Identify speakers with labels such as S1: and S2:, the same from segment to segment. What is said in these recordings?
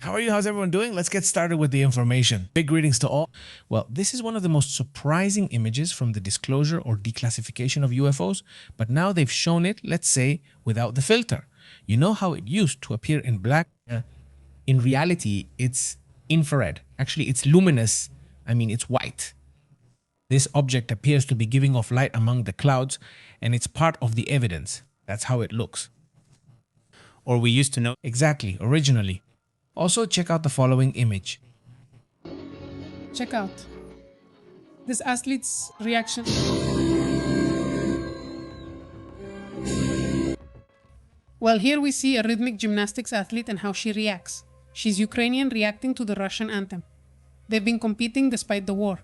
S1: How are you? How's everyone doing? Let's get started with the information. Big greetings to all. Well, this is one of the most surprising images from the disclosure or declassification of UFOs, but now they've shown it, let's say, without the filter. You know how it used to appear in black? In reality, it's infrared. Actually, it's luminous. It's white. This object appears to be giving off light among the clouds, and it's part of the evidence. That's how it looks.
S2: Or we used to know.
S1: Exactly, originally. Also, check out the following image.
S3: Check out this athlete's reaction. Well, here we see a rhythmic gymnastics athlete and how she reacts. She's Ukrainian reacting to the Russian anthem. They've been competing despite the war.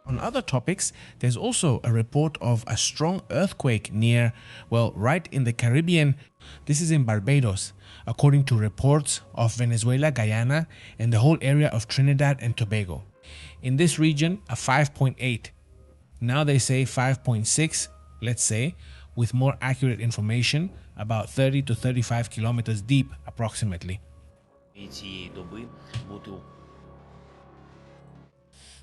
S1: On other topics, there's also a report of a strong earthquake near, well, right in the Caribbean. This is in Barbados, according to reports of Venezuela, Guyana, and the whole area of Trinidad and Tobago. In this region, a 5.8. Now they say 5.6, let's say, with more accurate information, about 30 to 35 kilometers deep, approximately.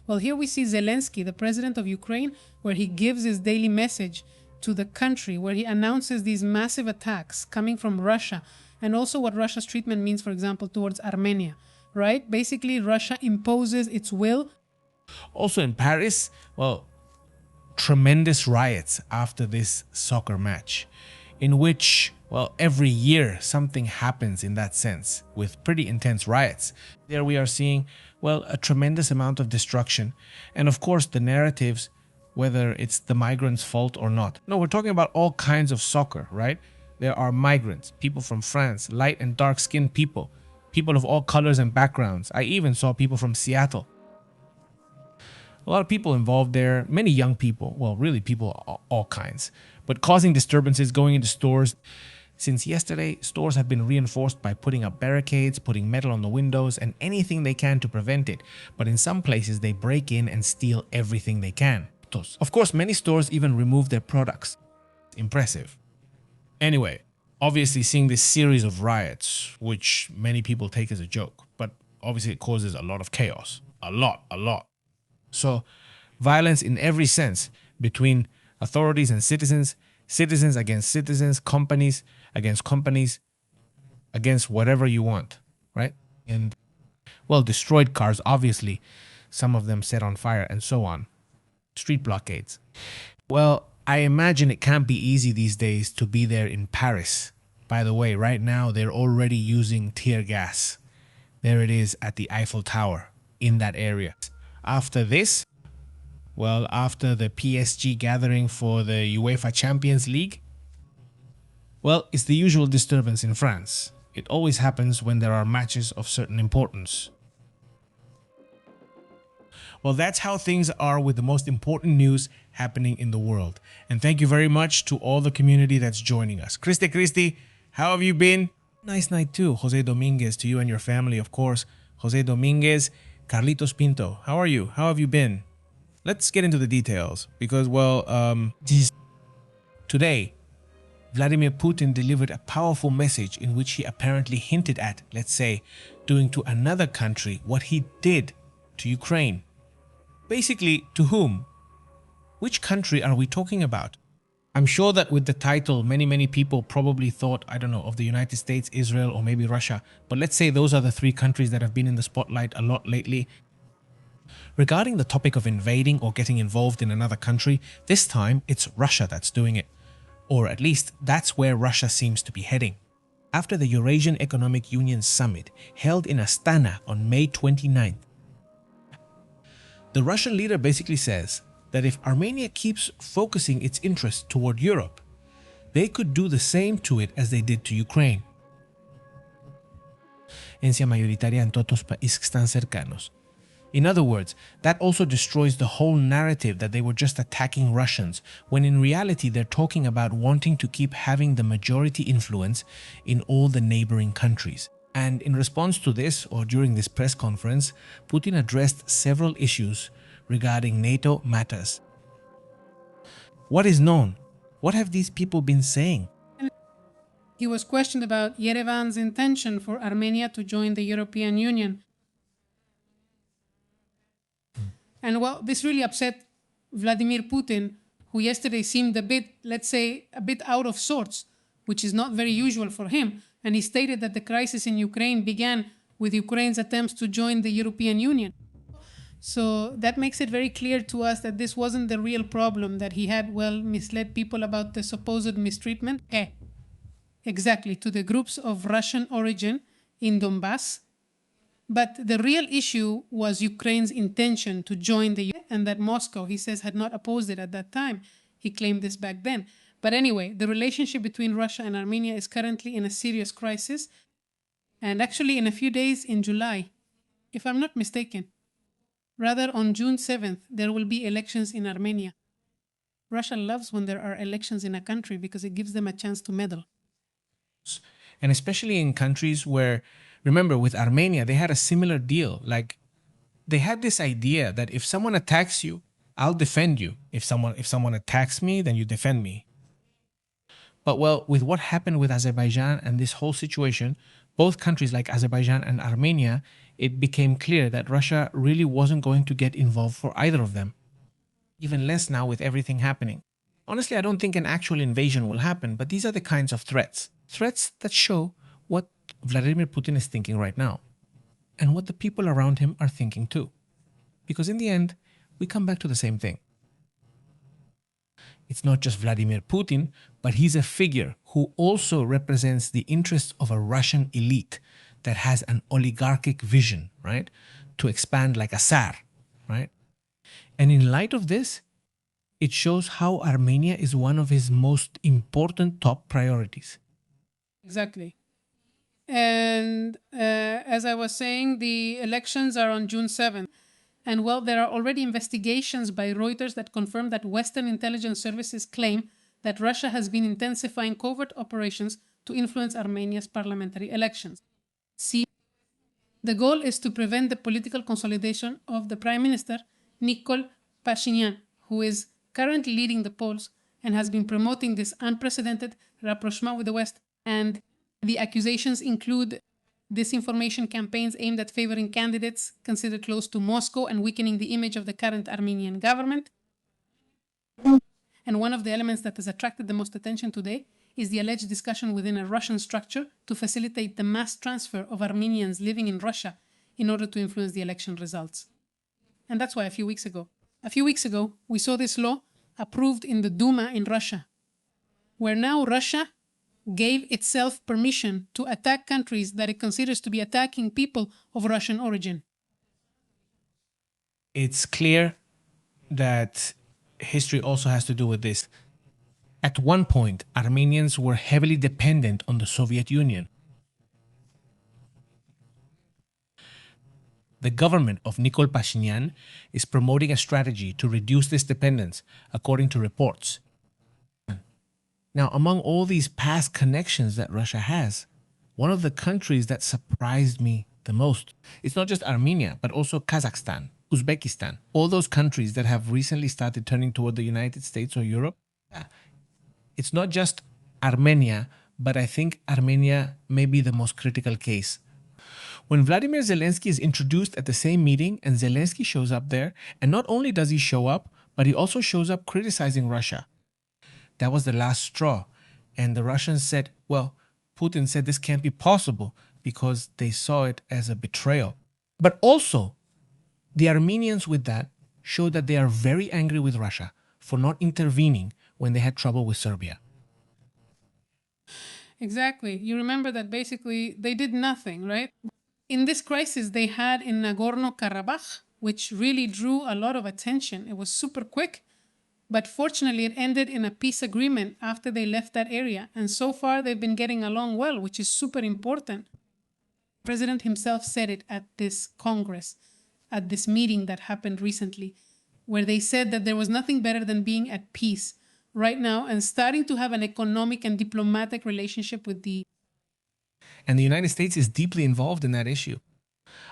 S3: Well, here we see Zelensky, the president of Ukraine, where he gives his daily message to the country, where he announces these massive attacks coming from Russia, and also what Russia's treatment means, for example, towards Armenia, right? Basically, Russia imposes its will.
S1: Also in Paris, well, tremendous riots after this soccer match, in which, well, every year something happens in that sense, with pretty intense riots. There we are seeing, well, a tremendous amount of destruction, and of course the narratives, whether it's the migrants' fault or not. No, we're talking about all kinds of soccer, right? There are migrants, people from France, light and dark-skinned people, people of all colors and backgrounds. I even saw people from Seattle. A lot of people involved there, many young people, well, really people all kinds, but causing disturbances, going into stores. Since yesterday, stores have been reinforced by putting up barricades, putting metal on the windows, and anything they can to prevent it. But in some places, they break in and steal everything they can. Of course, many stores even remove their products. Impressive. Anyway, obviously seeing this series of riots, which many people take as a joke, but obviously it causes a lot of chaos. A lot. So, violence in every sense between authorities and citizens, citizens against citizens, companies against companies, against whatever you want, right? And, well, destroyed cars, obviously, some of them set on fire and so on. Street blockades. Well, I imagine it can't be easy these days to be there in Paris. By the way, right now they're already using tear gas. There it is at the Eiffel Tower in that area. After this, well, after the PSG gathering for the UEFA Champions League, well, it's the usual disturbance in France. It always happens when there are matches of certain importance. Well, that's how things are with the most important news happening in the world. And thank you very much to all the community that's joining us. Christy, how have you been? Nice night too. Jose Dominguez, to you and your family, of course. Jose Dominguez, Carlitos Pinto, how are you? How have you been? Let's get into the details because, well, today, Vladimir Putin delivered a powerful message in which he apparently hinted at, let's say, doing to another country what he did to Ukraine. Basically, to whom? Which country are we talking about? I'm sure that with the title, many people probably thought, I don't know, of the United States, Israel, or maybe Russia. But let's say those are the three countries that have been in the spotlight a lot lately. Regarding the topic of invading or getting involved in another country, this time it's Russia that's doing it. Or at least that's where Russia seems to be heading. After the Eurasian Economic Union Summit held in Astana on May 29th, the Russian leader basically says that if Armenia keeps focusing its interest toward Europe, they could do the same to it as they did to Ukraine. Herencia mayoritaria en todos los países que están cercanos. In other words, that also destroys the whole narrative that they were just attacking Russians, when in reality they're talking about wanting to keep having the majority influence in all the neighboring countries. And in response to this, or during this press conference, Putin addressed several issues regarding NATO matters. What is known? What have these people been saying?
S3: He was questioned about Yerevan's intention for Armenia to join the European Union. And well, this really upset Vladimir Putin, who yesterday seemed a bit, let's say, a bit out of sorts, which is not very usual for him. And he stated that the crisis in Ukraine began with Ukraine's attempts to join the European Union. So that makes it very clear to us that this wasn't the real problem, that he had, well, misled people about the supposed mistreatment. Exactly, to the groups of Russian origin in Donbass. But the real issue was Ukraine's intention to join the UN, and that Moscow, he says, had not opposed it at that time. He claimed this back then. But anyway, the relationship between Russia and Armenia is currently in a serious crisis. And actually, in a few days in July, if I'm not mistaken, rather on June 7th, there will be elections in Armenia. Russia loves when there are elections in a country because it gives them a chance to meddle.
S1: And especially in countries where, remember, with Armenia, they had a similar deal. Like, they had this idea that if someone attacks you, I'll defend you. If someone attacks me, then you defend me. But well, with what happened with Azerbaijan and this whole situation, both countries like Azerbaijan and Armenia, it became clear that Russia really wasn't going to get involved for either of them. Even less now with everything happening. Honestly, I don't think an actual invasion will happen, but these are the kinds of threats. Threats that show what Vladimir Putin is thinking right now, and what the people around him are thinking too. Because in the end, we come back to the same thing. It's not just Vladimir Putin, but he's a figure who also represents the interests of a Russian elite that has an oligarchic vision, right? To expand like a Tsar, right? And in light of this, it shows how Armenia is one of his most important top priorities.
S3: Exactly. And as I was saying, the elections are on June 7th. And well, there are already investigations by Reuters that confirm that Western intelligence services claim that Russia has been intensifying covert operations to influence Armenia's parliamentary elections. See, the goal is to prevent the political consolidation of the Prime Minister, Nikol Pashinyan, who is currently leading the polls and has been promoting this unprecedented rapprochement with the West. And the accusations include disinformation campaigns aimed at favoring candidates considered close to Moscow and weakening the image of the current Armenian government. And one of the elements that has attracted the most attention today is the alleged discussion within a Russian structure to facilitate the mass transfer of Armenians living in Russia in order to influence the election results. And that's why a few weeks ago, we saw this law approved in the Duma in Russia, where now Russia gave itself permission to attack countries that it considers to be attacking people of Russian origin.
S1: It's clear that history also has to do with this. At one point, Armenians were heavily dependent on the Soviet Union. The government of Nikol Pashinyan is promoting a strategy to reduce this dependence, according to reports. Now, among all these past connections that Russia has, one of the countries that surprised me the most, it's not just Armenia, but also Kazakhstan, Uzbekistan, all those countries that have recently started turning toward the United States or Europe. It's not just Armenia, but I think Armenia may be the most critical case. When Vladimir Zelensky is introduced at the same meeting and Zelensky shows up there, and not only does he show up, but he also shows up criticizing Russia. That was the last straw. And the Russians said, well, Putin said this can't be possible because they saw it as a betrayal. But also, the Armenians with that showed that they are very angry with Russia for not intervening when they had trouble with Serbia.
S3: Exactly. You remember that basically they did nothing, right? In this crisis they had in Nagorno-Karabakh, which really drew a lot of attention. It was super quick. But fortunately, it ended in a peace agreement after they left that area. And so far, they've been getting along well, which is super important. The president himself said it at this Congress, at this meeting that happened recently, where they said that there was nothing better than being at peace right now and starting to have an economic and diplomatic relationship with the...
S1: And the United States is deeply involved in that issue.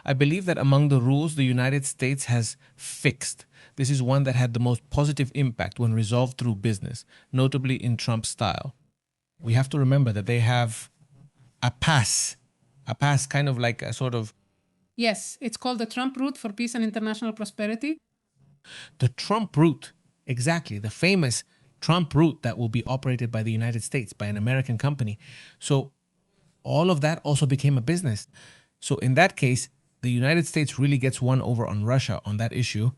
S1: I believe that among the rules the United States has fixed, this is one that had the most positive impact when resolved through business, notably in Trump's style. We have to remember that they have a pass kind of like a sort of
S3: Yes, it's called the Trump route for peace and international prosperity.
S1: the Trump route, exactly, the famous Trump route that will be operated by the United States, by an American company. So all of that also became a business. So in that case, the United States really gets one over on Russia on that issue.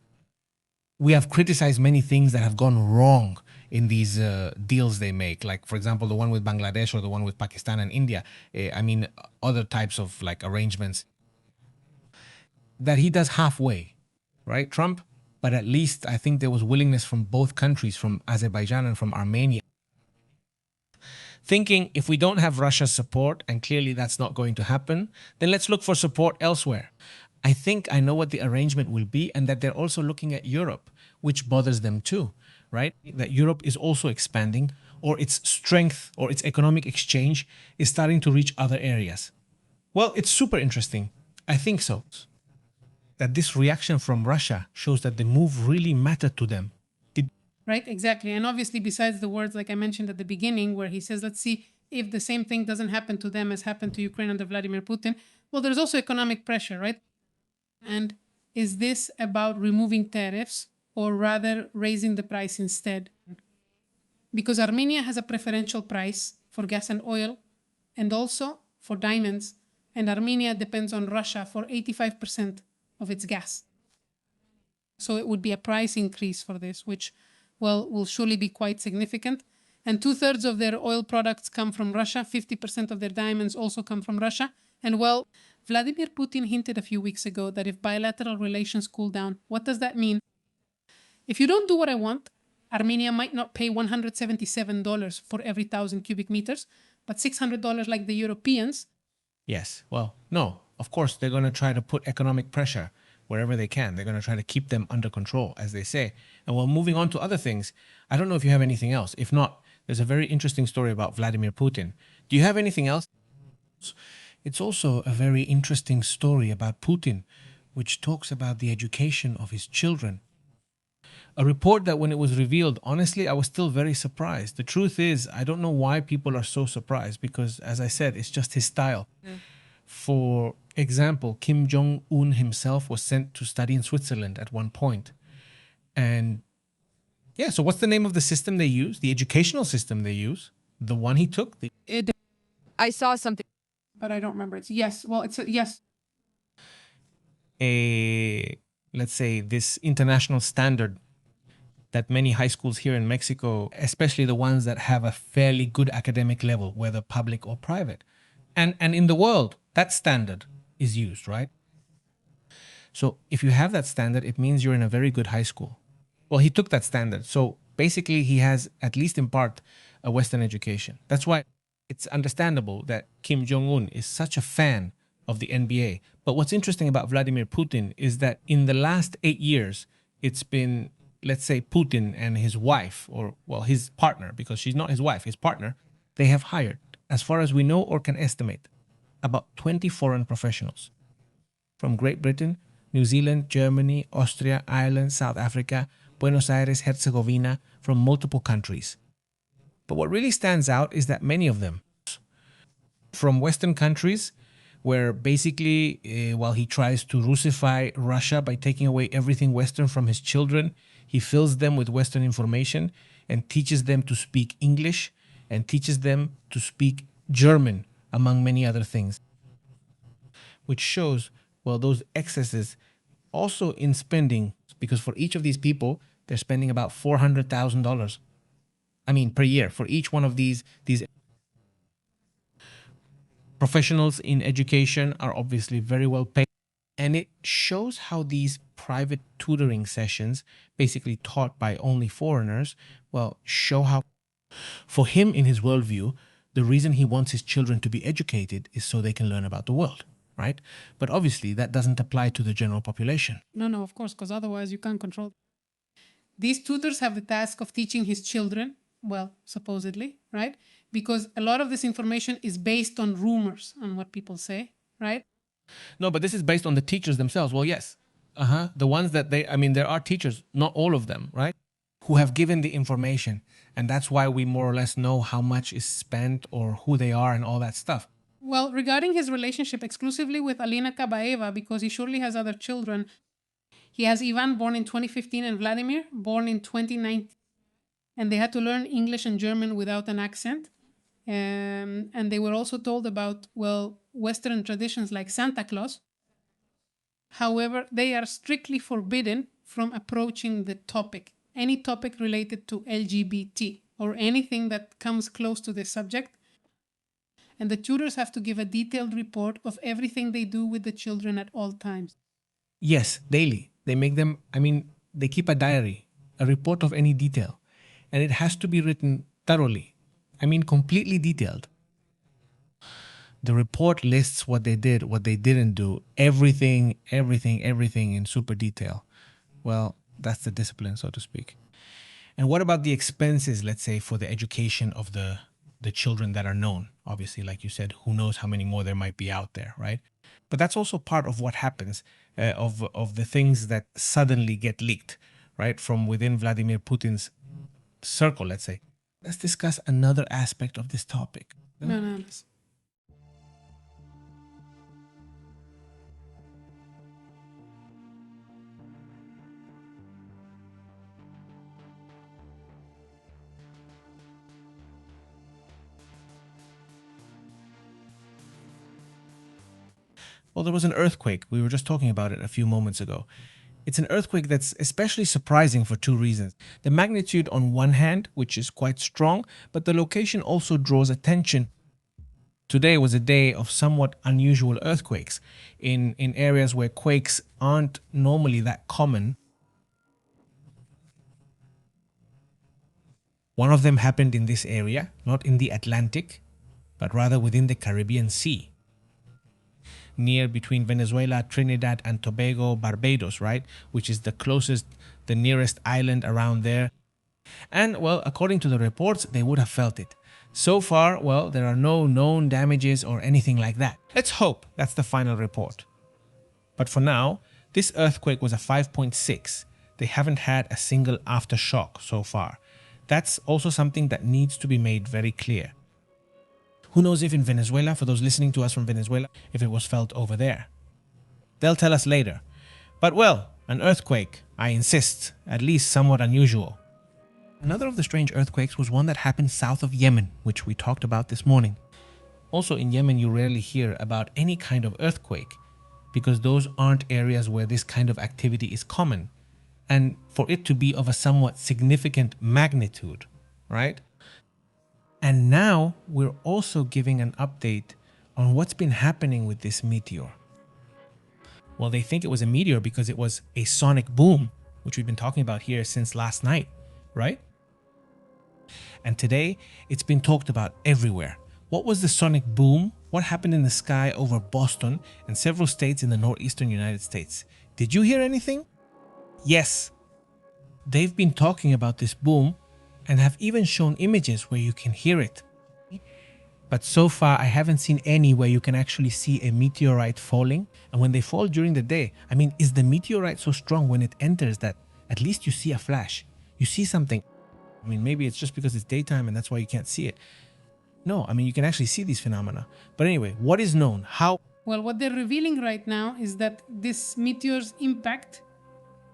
S1: We have criticized many things that have gone wrong in these deals they make, like for example the one with Bangladesh or the one with Pakistan and India. I mean, other types of like arrangements that he does halfway, right, Trump? But at least I think there was willingness from both countries, from Azerbaijan and from Armenia, thinking if we don't have Russia's support, and clearly that's not going to happen, then let's look for support elsewhere. I think I know what the arrangement will be, and that they're also looking at Europe, which bothers them too, right? That Europe is also expanding, or its strength or its economic exchange is starting to reach other areas. Well, it's super interesting. I think so. That this reaction from Russia shows that the move really mattered to them.
S3: Right, exactly. And obviously, besides the words like I mentioned at the beginning, where he says, let's see if the same thing doesn't happen to them as happened to Ukraine under Vladimir Putin. Well, there's also economic pressure, right? And is this about removing tariffs or rather raising the price instead? Because Armenia has a preferential price for gas and oil and also for diamonds. And Armenia depends on Russia for 85% of its gas. So it would be a price increase for this, which, well, will surely be quite significant. And 2/3 of their oil products come from Russia. 50% of their diamonds also come from Russia. And well, Vladimir Putin hinted a few weeks ago that if bilateral relations cool down, what does that mean? If you don't do what I want, Armenia might not pay $177 for every 1,000 cubic meters, but $600 like the Europeans.
S1: Yes, well, no, of course they're going to try to put economic pressure wherever they can. They're going to try to keep them under control, as they say. And well, moving on to other things, I don't know if you have anything else. If not, there's a very interesting story about Vladimir Putin. Do you have anything else? It's also a very interesting story about Putin, which talks about the education of his children. A report that when it was revealed, honestly, I was still very surprised. The truth is, I don't know why people are so surprised because, as I said, it's just his style. For example, Kim Jong-un himself was sent to study in Switzerland at one point. And yeah, so what's the name of the system they use? The educational system they use? The one he took?
S4: I saw something.
S3: But I don't remember. It's yes. Well, it's a yes.
S1: Let's say, this international standard that many high schools here in Mexico, especially the ones that have a fairly good academic level, whether public or private, and in the world, that standard is used, right? So if you have that standard, it means you're in a very good high school. Well, he took that standard. So basically, he has, at least in part, a Western education. That's why it's understandable that Kim Jong-un is such a fan of the NBA. But what's interesting about Vladimir Putin is that in the last 8 years, it's been, let's say, Putin and his wife, or, well, his partner, because she's not his wife, his partner, they have hired, as far as we know or can estimate, about 20 foreign professionals from Great Britain, New Zealand, Germany, Austria, Ireland, South Africa, Buenos Aires, Herzegovina, from multiple countries. But what really stands out is that many of them from Western countries, where basically, while he tries to Russify Russia by taking away everything Western from his children, he fills them with Western information and teaches them to speak English and teaches them to speak German, among many other things. Which shows, well, those excesses also in spending, because for each of these people, they're spending about $400,000. I mean, per year for each one of these professionals in education are obviously very well paid. And it shows how these private tutoring sessions, basically taught by only foreigners, well, show how, for him in his worldview, the reason he wants his children to be educated is so they can learn about the world, right? But obviously that doesn't apply to the general population.
S3: No, of course, because otherwise you can't control. These tutors have the task of teaching his children, well, supposedly, right? Because a lot of this information is based on rumors, on what people say, right?
S1: No, but this is based on the teachers themselves. Well, yes. The ones that there are teachers, not all of them, right? who have given the information. And that's why we more or less know how much is spent or who they are and all that stuff.
S3: Well, regarding his relationship exclusively with Alina Kabaeva, because he surely has other children, he has Ivan, born in 2015, and Vladimir, born in 2019. And they had to learn English and German without an accent. And they were also told about, well, Western traditions like Santa Claus. However, they are strictly forbidden from approaching the topic, any topic related to LGBT or anything that comes close to this subject. And the tutors have to give a detailed report of everything they do with the children at all times.
S1: Yes, daily. They make them, they keep a diary, a report of any detail. And it has to be written thoroughly. Completely detailed. The report lists what they did, what they didn't do, everything in super detail. Well, that's the discipline, so to speak. And what about the expenses, let's say, for the education of the children that are known? Obviously, like you said, who knows how many more there might be out there, right? But that's also part of what happens, of the things that suddenly get leaked, right? From within Vladimir Putin's circle, let's say. Let's discuss another aspect of this topic.
S3: No.
S1: Well, there was an earthquake. We were just talking about it a few moments ago. It's an earthquake that's especially surprising for two reasons. The magnitude on one hand, which is quite strong, but the location also draws attention. Today was a day of somewhat unusual earthquakes in areas where quakes aren't normally that common. One of them happened in this area, not in the Atlantic, but rather within the Caribbean Sea. Near between Venezuela, Trinidad and Tobago, Barbados, right? Which is the nearest island around there. And, well, according to the reports, they would have felt it. So far, well, there are no known damages or anything like that. Let's hope that's the final report. But for now, this earthquake was a 5.6. They haven't had a single aftershock so far. That's also something that needs to be made very clear. Who knows if in Venezuela, for those listening to us from Venezuela, if it was felt over there. They'll tell us later. But well, an earthquake, I insist, at least somewhat unusual. Another of the strange earthquakes was one that happened south of Yemen, which we talked about this morning. Also in Yemen, you rarely hear about any kind of earthquake because those aren't areas where this kind of activity is common. And for it to be of a somewhat significant magnitude, right? And now we're also giving an update on what's been happening with this meteor. Well, they think it was a meteor because it was a sonic boom, which we've been talking about here since last night, right? And today, it's been talked about everywhere. What was the sonic boom? What happened in the sky over Boston and several states in the northeastern United States? Did you hear anything? Yes. They've been talking about this boom and have even shown images where you can hear it. But so far, I haven't seen any where you can actually see a meteorite falling. And when they fall during the day, is the meteorite so strong when it enters that at least you see a flash? You see something. Maybe it's just because it's daytime and that's why you can't see it. No, you can actually see these phenomena. But anyway, what is known? How?
S3: Well, what they're revealing right now is that this meteor's impact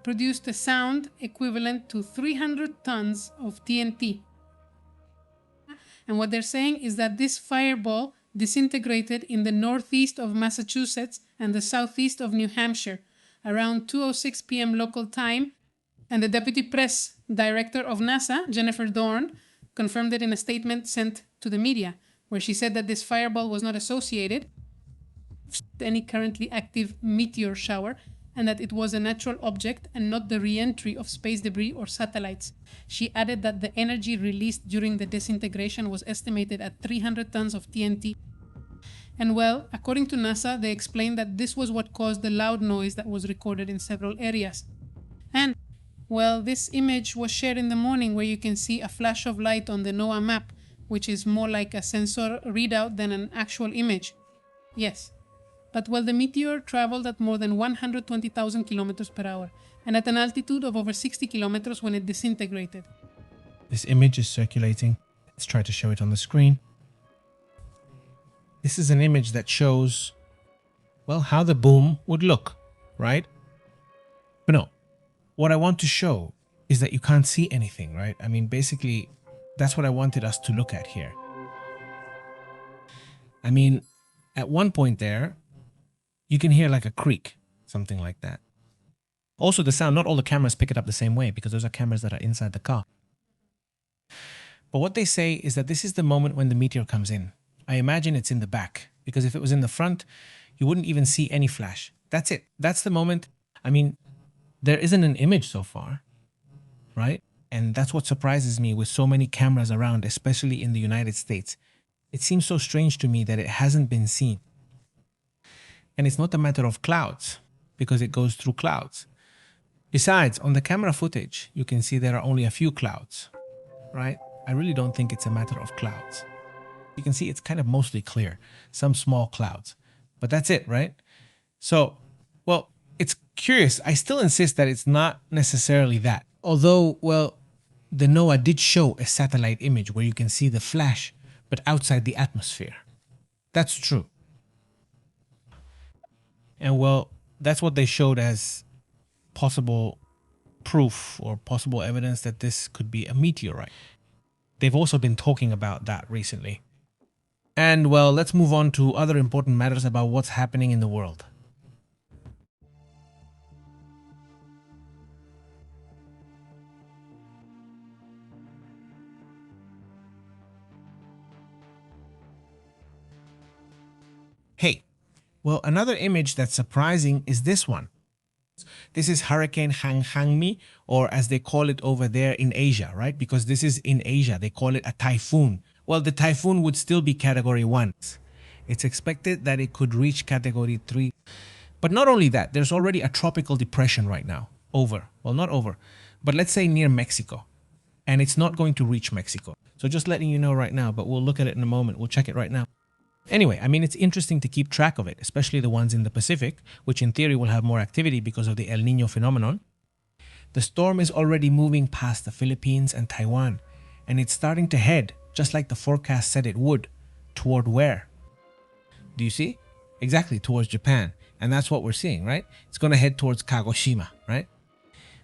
S3: produced a sound equivalent to 300 tons of TNT. And what they're saying is that this fireball disintegrated in the northeast of Massachusetts and the southeast of New Hampshire around 2:06 p.m. local time. And the deputy press director of NASA, Jennifer Dorn, confirmed it in a statement sent to the media, where she said that this fireball was not associated with any currently active meteor shower, and that it was a natural object and not the re-entry of space debris or satellites. She added that the energy released during the disintegration was estimated at 300 tons of TNT. And well, according to NASA, they explained that this was what caused the loud noise that was recorded in several areas. And well, this image was shared in the morning where you can see a flash of light on the NOAA map, which is more like a sensor readout than an actual image. Yes. But well, the meteor traveled at more than 120,000 kilometers per hour and at an altitude of over 60 kilometers when it disintegrated.
S1: This image is circulating. Let's try to show it on the screen. This is an image that shows, well, how the boom would look, right? But no, what I want to show is that you can't see anything, right? I mean, basically, that's what I wanted us to look at here. I mean, at one point there, you can hear like a creak, something like that. Also, the sound, not all the cameras pick it up the same way because those are cameras that are inside the car. But what they say is that this is the moment when the meteor comes in. I imagine it's in the back, because if it was in the front, you wouldn't even see any flash. That's it. That's the moment. I mean, there isn't an image so far, right? And that's what surprises me with so many cameras around, especially in the United States. It seems so strange to me that it hasn't been seen. And it's not a matter of clouds, because it goes through clouds. Besides, on the camera footage, you can see there are only a few clouds, right? I really don't think it's a matter of clouds. You can see it's kind of mostly clear, some small clouds, but that's it, right? So, well, it's curious. I still insist that it's not necessarily that. Although, well, the NOAA did show a satellite image where you can see the flash, but outside the atmosphere. That's true. And well, that's what they showed as possible proof or possible evidence that this could be a meteorite. They've also been talking about that recently. And well, let's move on to other important matters about what's happening in the world. Hey, well, another image that's surprising is this one. This is Hurricane Hangmi, or as they call it over there in Asia, right? Because this is in Asia, they call it a typhoon. Well, the typhoon would still be category 1. It's expected that it could reach category 3. But not only that, there's already a tropical depression right now. Well, not over, but let's say near Mexico. And it's not going to reach Mexico. So just letting you know right now, but we'll look at it in a moment. We'll check it right now. Anyway, I mean, it's interesting to keep track of it, especially the ones in the Pacific, which in theory will have more activity because of the El Niño phenomenon. The storm is already moving past the Philippines and Taiwan, and it's starting to head, just like the forecast said it would, toward where? Do you see? Exactly, towards Japan. And that's what we're seeing, right? It's going to head towards Kagoshima, right?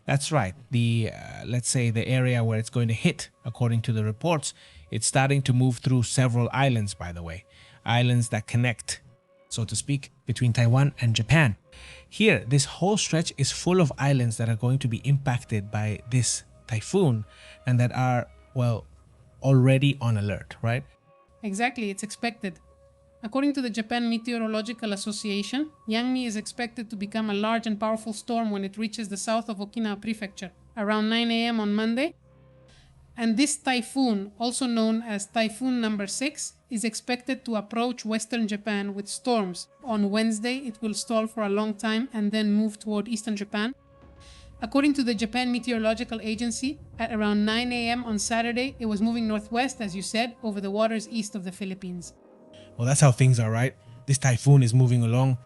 S1: That's right. Let's say the area where it's going to hit, according to the reports, it's starting to move through several islands, by the way. Islands that connect, so to speak, between Taiwan and Japan. Here, this whole stretch is full of islands that are going to be impacted by this typhoon and that are, well, already on alert, right?
S3: Exactly, it's expected. According to the Japan Meteorological Association, Yangmi is expected to become a large and powerful storm when it reaches the south of Okinawa Prefecture around 9 a.m. on Monday. And this typhoon, also known as Typhoon number 6, is expected to approach western Japan with storms. On Wednesday, it will stall for a long time and then move toward eastern Japan. According to the Japan Meteorological Agency, at around 9 a.m. on Saturday, it was moving northwest, as you said, over the waters east of the Philippines.
S1: Well, that's how things are, right? This typhoon is moving along.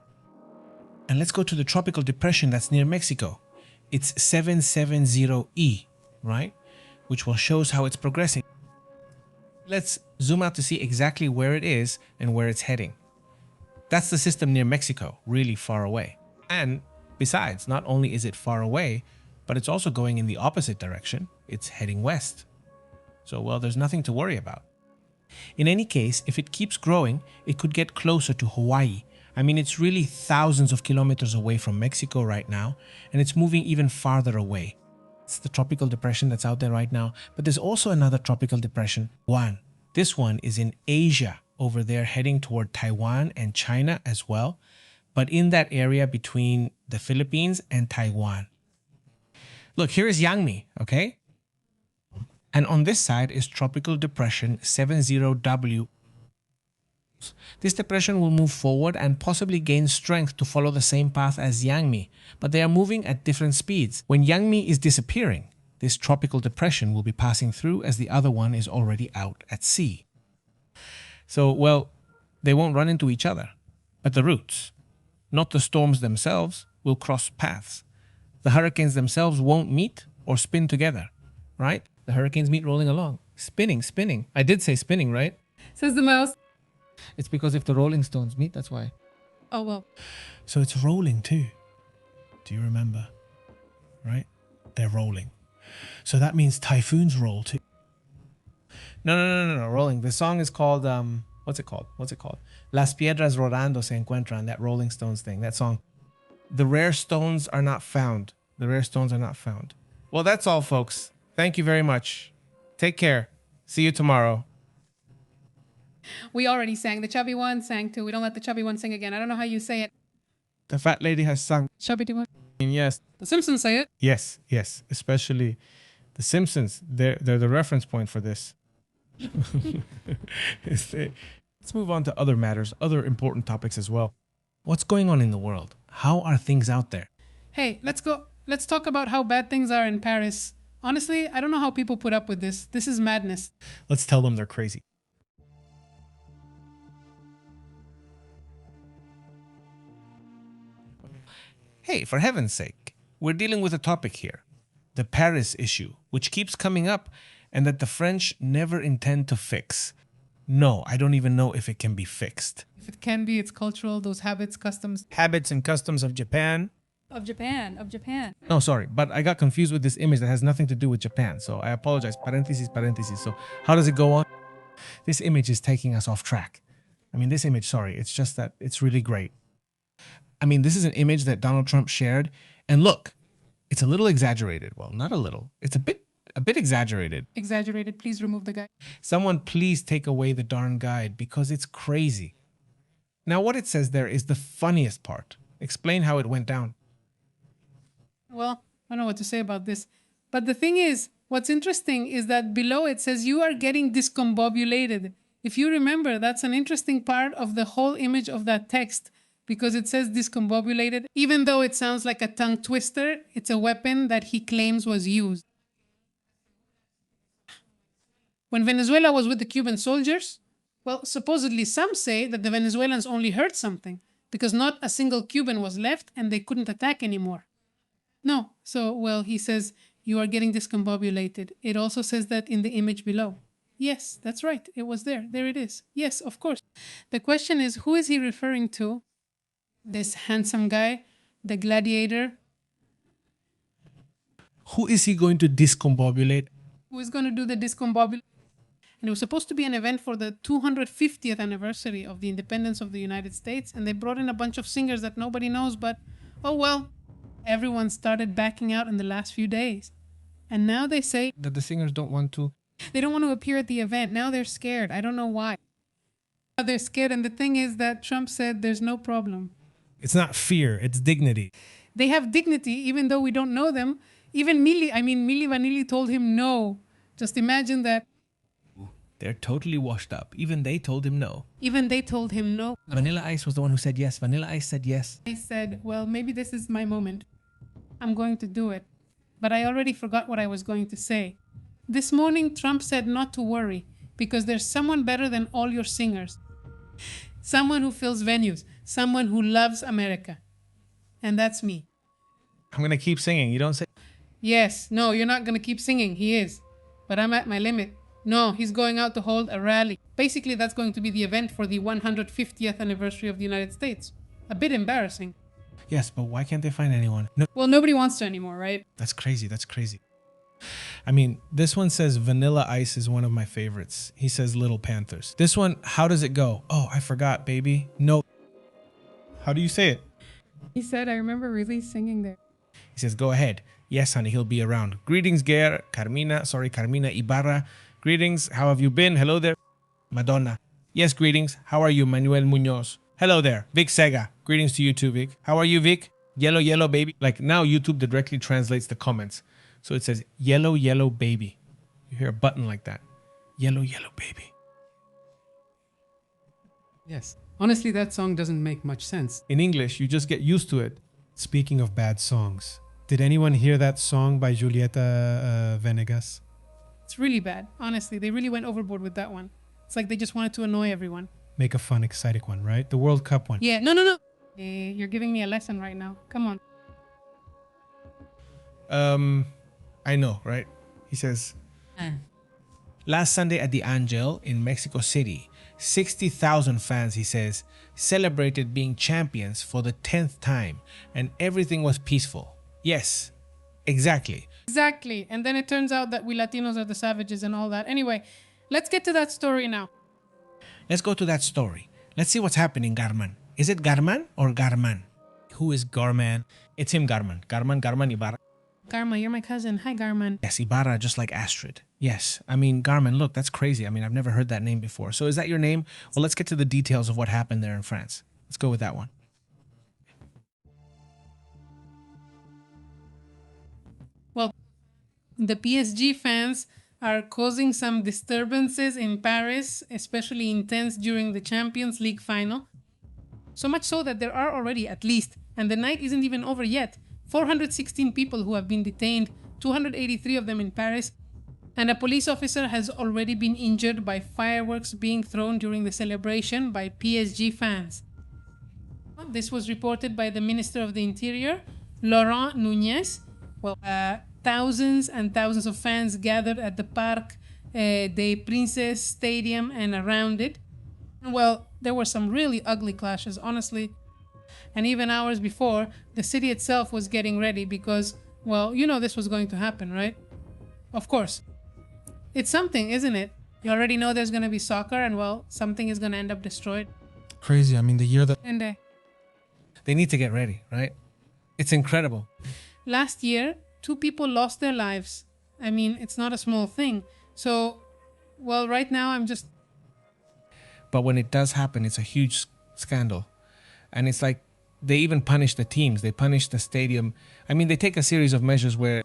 S1: And let's go to the tropical depression that's near Mexico. It's 770E, right? Which will shows how it's progressing. Let's zoom out to see exactly where it is and where it's heading. That's the system near Mexico, really far away. And besides, not only is it far away, but it's also going in the opposite direction. It's heading west. So, well, there's nothing to worry about. In any case, if it keeps growing, it could get closer to Hawaii. I mean, it's really thousands of kilometers away from Mexico right now, and it's moving even farther away. It's the tropical depression that's out there right now, but there's also another tropical depression, one. This one is in Asia, over there heading toward Taiwan and China as well, but in that area between the Philippines and Taiwan. Look, here is Yangmi, okay? And on this side is tropical depression 70W. This depression will move forward and possibly gain strength to follow the same path as Yangmi, but they are moving at different speeds. When Yangmi is disappearing, this tropical depression will be passing through as the other one is already out at sea. So, well, they won't run into each other, but the routes, not the storms themselves, will cross paths. The hurricanes themselves won't meet or spin together, right? The hurricanes meet rolling along. Spinning, spinning. I did say spinning, right?
S3: Says the mouse.
S1: It's because if the Rolling Stones meet, that's why.
S3: Oh, well.
S1: So it's rolling too. Do you remember? Right? They're rolling. So that means typhoons roll too. No, rolling. The song is called, what's it called? Las piedras rodando se encuentran, that Rolling Stones thing, that song. The rare stones are not found. Well, that's all, folks. Thank you very much. Take care. See you tomorrow.
S3: We already sang. The chubby one sang too. We don't let the chubby one sing again. I don't know how you say it.
S1: The fat lady has sung.
S3: Chubby one.
S1: Yes.
S3: The Simpsons say it.
S1: Yes. Especially the Simpsons. They're the reference point for this. Let's move on to other matters, other important topics as well. What's going on in the world? How are things out there?
S3: Hey, let's go. Let's talk about how bad things are in Paris. Honestly, I don't know how people put up with this. This is madness.
S1: Let's tell them they're crazy. Hey, for heaven's sake, we're dealing with a topic here. The Paris issue, which keeps coming up and that the French never intend to fix. No, I don't even know if it can be fixed.
S3: If it can be, it's cultural, those habits, customs.
S2: Habits and customs of Japan.
S4: Of Japan.
S1: No, sorry, but I got confused with this image that has nothing to do with Japan. So I apologize. Parentheses. So how does it go on? This image is taking us off track. I mean, this image, sorry, it's just that it's really great. I mean, this is an image that Donald Trump shared. And look, it's a little exaggerated. Well, not a little. It's a bit exaggerated.
S3: Exaggerated. Please remove the guy.
S1: Someone please take away the darn guide because it's crazy. Now, what it says there is the funniest part. Explain how it went down.
S3: Well, I don't know what to say about this. But the thing is, what's interesting is that below it says you are getting discombobulated. If you remember, that's an interesting part of the whole image of that text because it says discombobulated. Even though it sounds like a tongue twister, it's a weapon that he claims was used. When Venezuela was with the Cuban soldiers, well, supposedly some say that the Venezuelans only heard something because not a single Cuban was left and they couldn't attack anymore. No, so, well, he says, you are getting discombobulated. It also says that in the image below. Yes, that's right. It was there. There it is. Yes, of course. The question is, who is he referring to? This handsome guy, the gladiator?
S1: Who is he going to discombobulate?
S3: Who is going to do the discombobulation? And it was supposed to be an event for the 250th anniversary of the independence of the United States. And they brought in a bunch of singers that nobody knows, but, oh well. Everyone started backing out in the last few days. And now they say
S1: that the singers don't want to.
S3: They don't want to appear at the event. Now they're scared. I don't know why. They're scared. And the thing is that Trump said there's no problem.
S1: It's not fear. It's dignity.
S3: They have dignity, even though we don't know them. Even Milli Vanilli told him no. Just imagine that.
S1: They're totally washed up. Even they told him no.
S2: Vanilla Ice was the one who said yes. Vanilla Ice said yes.
S3: I said, well, maybe this is my moment. I'm going to do it. But I already forgot what I was going to say. This morning, Trump said not to worry because there's someone better than all your singers. Someone who fills venues. Someone who loves America. And that's me.
S1: I'm going to keep singing. You don't say.
S3: Yes. No, you're not going to keep singing. He is. But I'm at my limit. No, he's going out to hold a rally. Basically, that's going to be the event for the 150th anniversary of the United States. A bit embarrassing.
S1: Yes, but why can't they find anyone? No.
S3: Well, nobody wants to anymore, right?
S1: That's crazy. I mean, this one says Vanilla Ice is one of my favorites. He says Little Panthers. This one, how does it go? Oh, I forgot, baby. No. How do you say it?
S3: He said, I remember really singing there.
S1: He says, go ahead. Yes, honey, he'll be around. Greetings, Carmina Ibarra. Greetings, how have you been? Hello there, Madonna. Yes, greetings. How are you, Manuel Munoz? Hello there, Vic Sega. Greetings to you too, Vic. How are you, Vic? Yellow, yellow baby. Like now YouTube directly translates the comments. So it says, yellow, yellow baby. You hear a button like that. Yellow, yellow baby.
S5: Yes. Honestly, that song doesn't make much sense.
S1: In English, you just get used to it.
S5: Speaking of bad songs, did anyone hear that song by Julieta Venegas?
S3: It's really bad. Honestly, they really went overboard with that one. It's like they just wanted to annoy everyone.
S5: Make a fun, exciting one, right? The World Cup one.
S3: Yeah, no. You're giving me a lesson right now. Come on.
S1: I know, right? He says, last Sunday at the Angel in Mexico City, 60,000 fans, he says, celebrated being champions for the 10th time, and everything was peaceful. Yes, exactly.
S3: Exactly. And then it turns out that we Latinos are the savages and all that. Anyway, let's get to that story now.
S1: Let's go to that story. Let's see what's happening, Garman. Is it Garman or Garman?
S2: Who is Garman?
S1: It's him, Garman. Garman Ibarra.
S3: Garma, you're my cousin. Hi, Garman.
S1: Yes, Ibarra, just like Astrid. Yes, I mean, Garman, look, that's crazy. I mean, I've never heard that name before. So is that your name? Well, let's get to the details of what happened there in France. Let's go with that one.
S3: Well, the PSG fans are causing some disturbances in Paris, especially intense during the Champions League final. So much so that there are already at least, and the night isn't even over yet, 416 people who have been detained, 283 of them in Paris, and a police officer has already been injured by fireworks being thrown during the celebration by PSG fans. This was reported by the Minister of the Interior, Laurent Nunez. Well, thousands and thousands of fans gathered at the Parc des Princes Stadium and around it. Well, there were some really ugly clashes, honestly. And even hours before, the city itself was getting ready because, well, you know this was going to happen, right? Of course. It's something, isn't it? You already know there's going to be soccer and, well, something is going to end up destroyed.
S2: Crazy. I mean, the year that...
S3: And
S1: They need to get ready, right? It's incredible.
S3: last year, 2 people lost their lives. I mean, it's not a small thing. So, well, right now I'm just...
S1: But when it does happen, it's a huge scandal. And it's like they even punish the teams. They punish the stadium. I mean, they take a series of measures where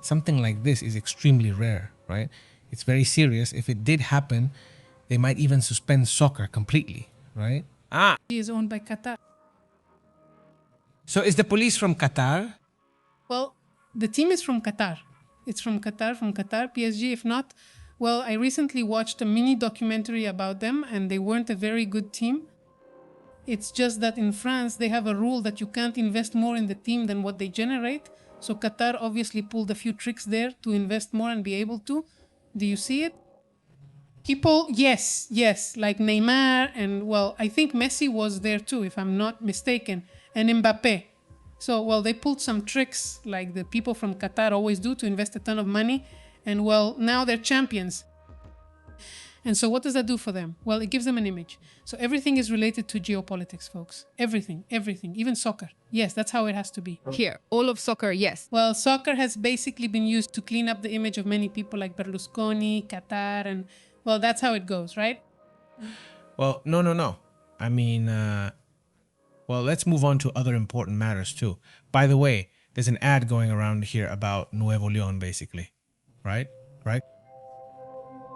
S1: something like this is extremely rare, right? It's very serious. If it did happen, they might even suspend soccer completely, right?
S3: is owned by Qatar.
S1: So is the police from Qatar?
S3: Well, the team is from Qatar. It's from Qatar, PSG. If not, well, I recently watched a mini documentary about them and they weren't a very good team. It's just that in France, they have a rule that you can't invest more in the team than what they generate. So Qatar obviously pulled a few tricks there to invest more and be able to. Do you see it? People, yes, like Neymar and, well, I think Messi was there too, if I'm not mistaken, and Mbappe. So, well, they pulled some tricks like the people from Qatar always do to invest a ton of money. And, well, now they're champions. And so what does that do for them? Well, it gives them an image. So everything is related to geopolitics, folks. Everything, even soccer. Yes, that's how it has to be.
S4: Here, all of soccer, yes.
S3: Well, soccer has basically been used to clean up the image of many people like Berlusconi, Qatar, and, well, that's how it goes, right?
S1: Well, no. I mean, well, let's move on to other important matters too. By the way, there's an ad going around here about Nuevo León, basically. Right?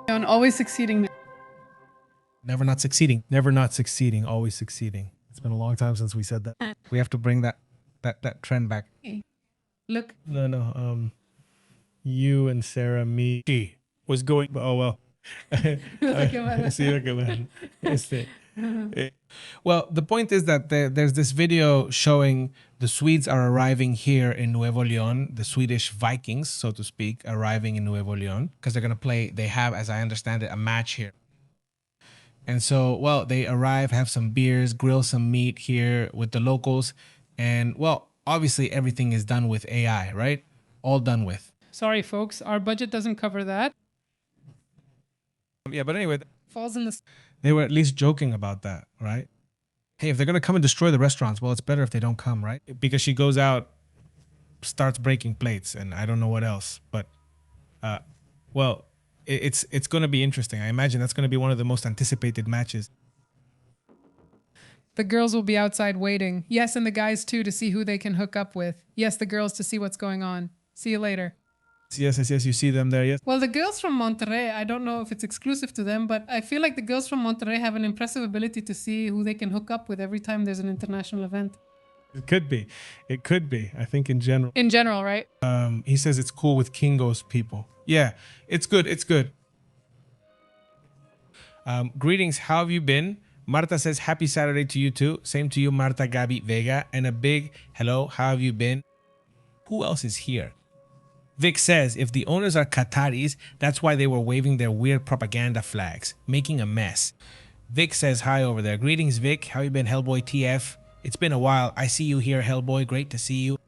S3: And always succeeding.
S1: Never not succeeding.
S5: Never not succeeding, always succeeding. It's been a long time since we said that.
S1: We have to bring that trend back.
S3: Look.
S5: No. You and Sarah, me. She was going. Oh, well.
S1: Well, the point is that there's this video showing the Swedes are arriving here in Nuevo León, the Swedish Vikings, so to speak, arriving in Nuevo León, because they're going to play, they have, as I understand it, a match here. And so, well, they arrive, have some beers, grill some meat here with the locals. And, well, obviously everything is done with AI, right? All done with.
S3: Sorry, folks. Our budget doesn't cover that.
S1: Yeah, but anyway,
S3: Falls in the...
S1: they were at least joking about that, right? Hey, if they're going to come and destroy the restaurants, well, it's better if they don't come, right? Because she goes out, starts breaking plates, and I don't know what else. But, well, it's going to be interesting. I imagine that's going to be one of the most anticipated matches.
S6: The girls will be outside waiting. Yes, and the guys too, to see who they can hook up with. Yes, the girls to see what's going on. See you later.
S1: Yes, you see them there, yes?
S3: Well, the girls from Monterrey, I don't know if it's exclusive to them, but I feel like the girls from Monterrey have an impressive ability to see who they can hook up with every time there's an international event.
S5: It could be. I think in general.
S6: In general, right?
S1: He says it's cool with Kingo's people. Yeah, it's good. Greetings, how have you been? Marta says, happy Saturday to you too. Same to you, Marta Gabi Vega. And a big hello, how have you been? Who else is here? Vic says, if the owners are Qataris, that's why they were waving their weird propaganda flags, making a mess. Vic says hi over there. Greetings, Vic. How you been, Hellboy TF? It's been a while. I see you here, Hellboy. Great to see you.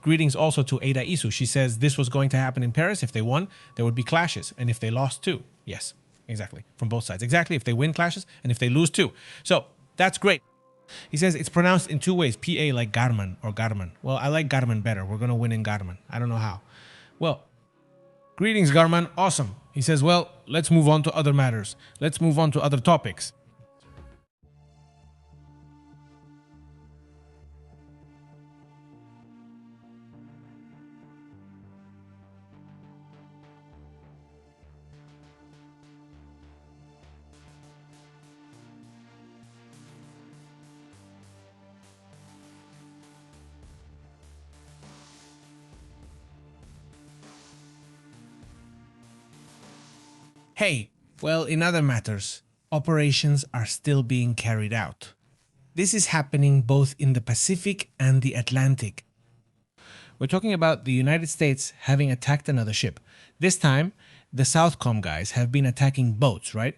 S1: Greetings also to Ada Isu. She says this was going to happen in Paris. If they won, there would be clashes. And if they lost too. Yes, exactly. From both sides. Exactly. If they win, clashes. And if they lose too. So that's great. He says it's pronounced in two ways. P-A like Garman or Garman. Well, I like Garman better. We're going to win in Garman. I don't know how. Well, greetings, Garman. Awesome. He says, well, let's move on to other matters. Let's move on to other topics. Hey, well, in other matters, operations are still being carried out. This is happening both in the Pacific and the Atlantic. We're talking about the United States having attacked another ship. This time, the Southcom guys have been attacking boats, right?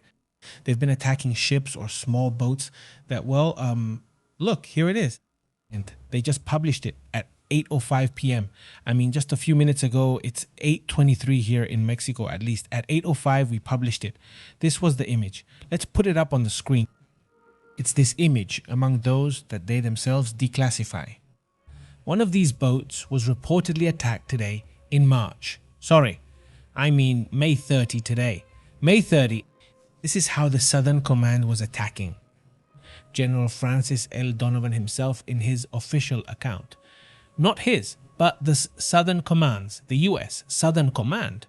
S1: They've been attacking ships or small boats that, well, look, here it is. And they just published it at 8:05 p.m. I mean, just a few minutes ago, it's 8:23 here in Mexico, at least. At 8:05, we published it. This was the image. Let's put it up on the screen. It's this image among those that they themselves declassify. One of these boats was reportedly attacked today in March. Sorry, I mean May 30 today. May 30, this is how the Southern Command was attacking. General Francis L. Donovan himself in his official account. Not his, but the Southern Command's, the US Southern Command.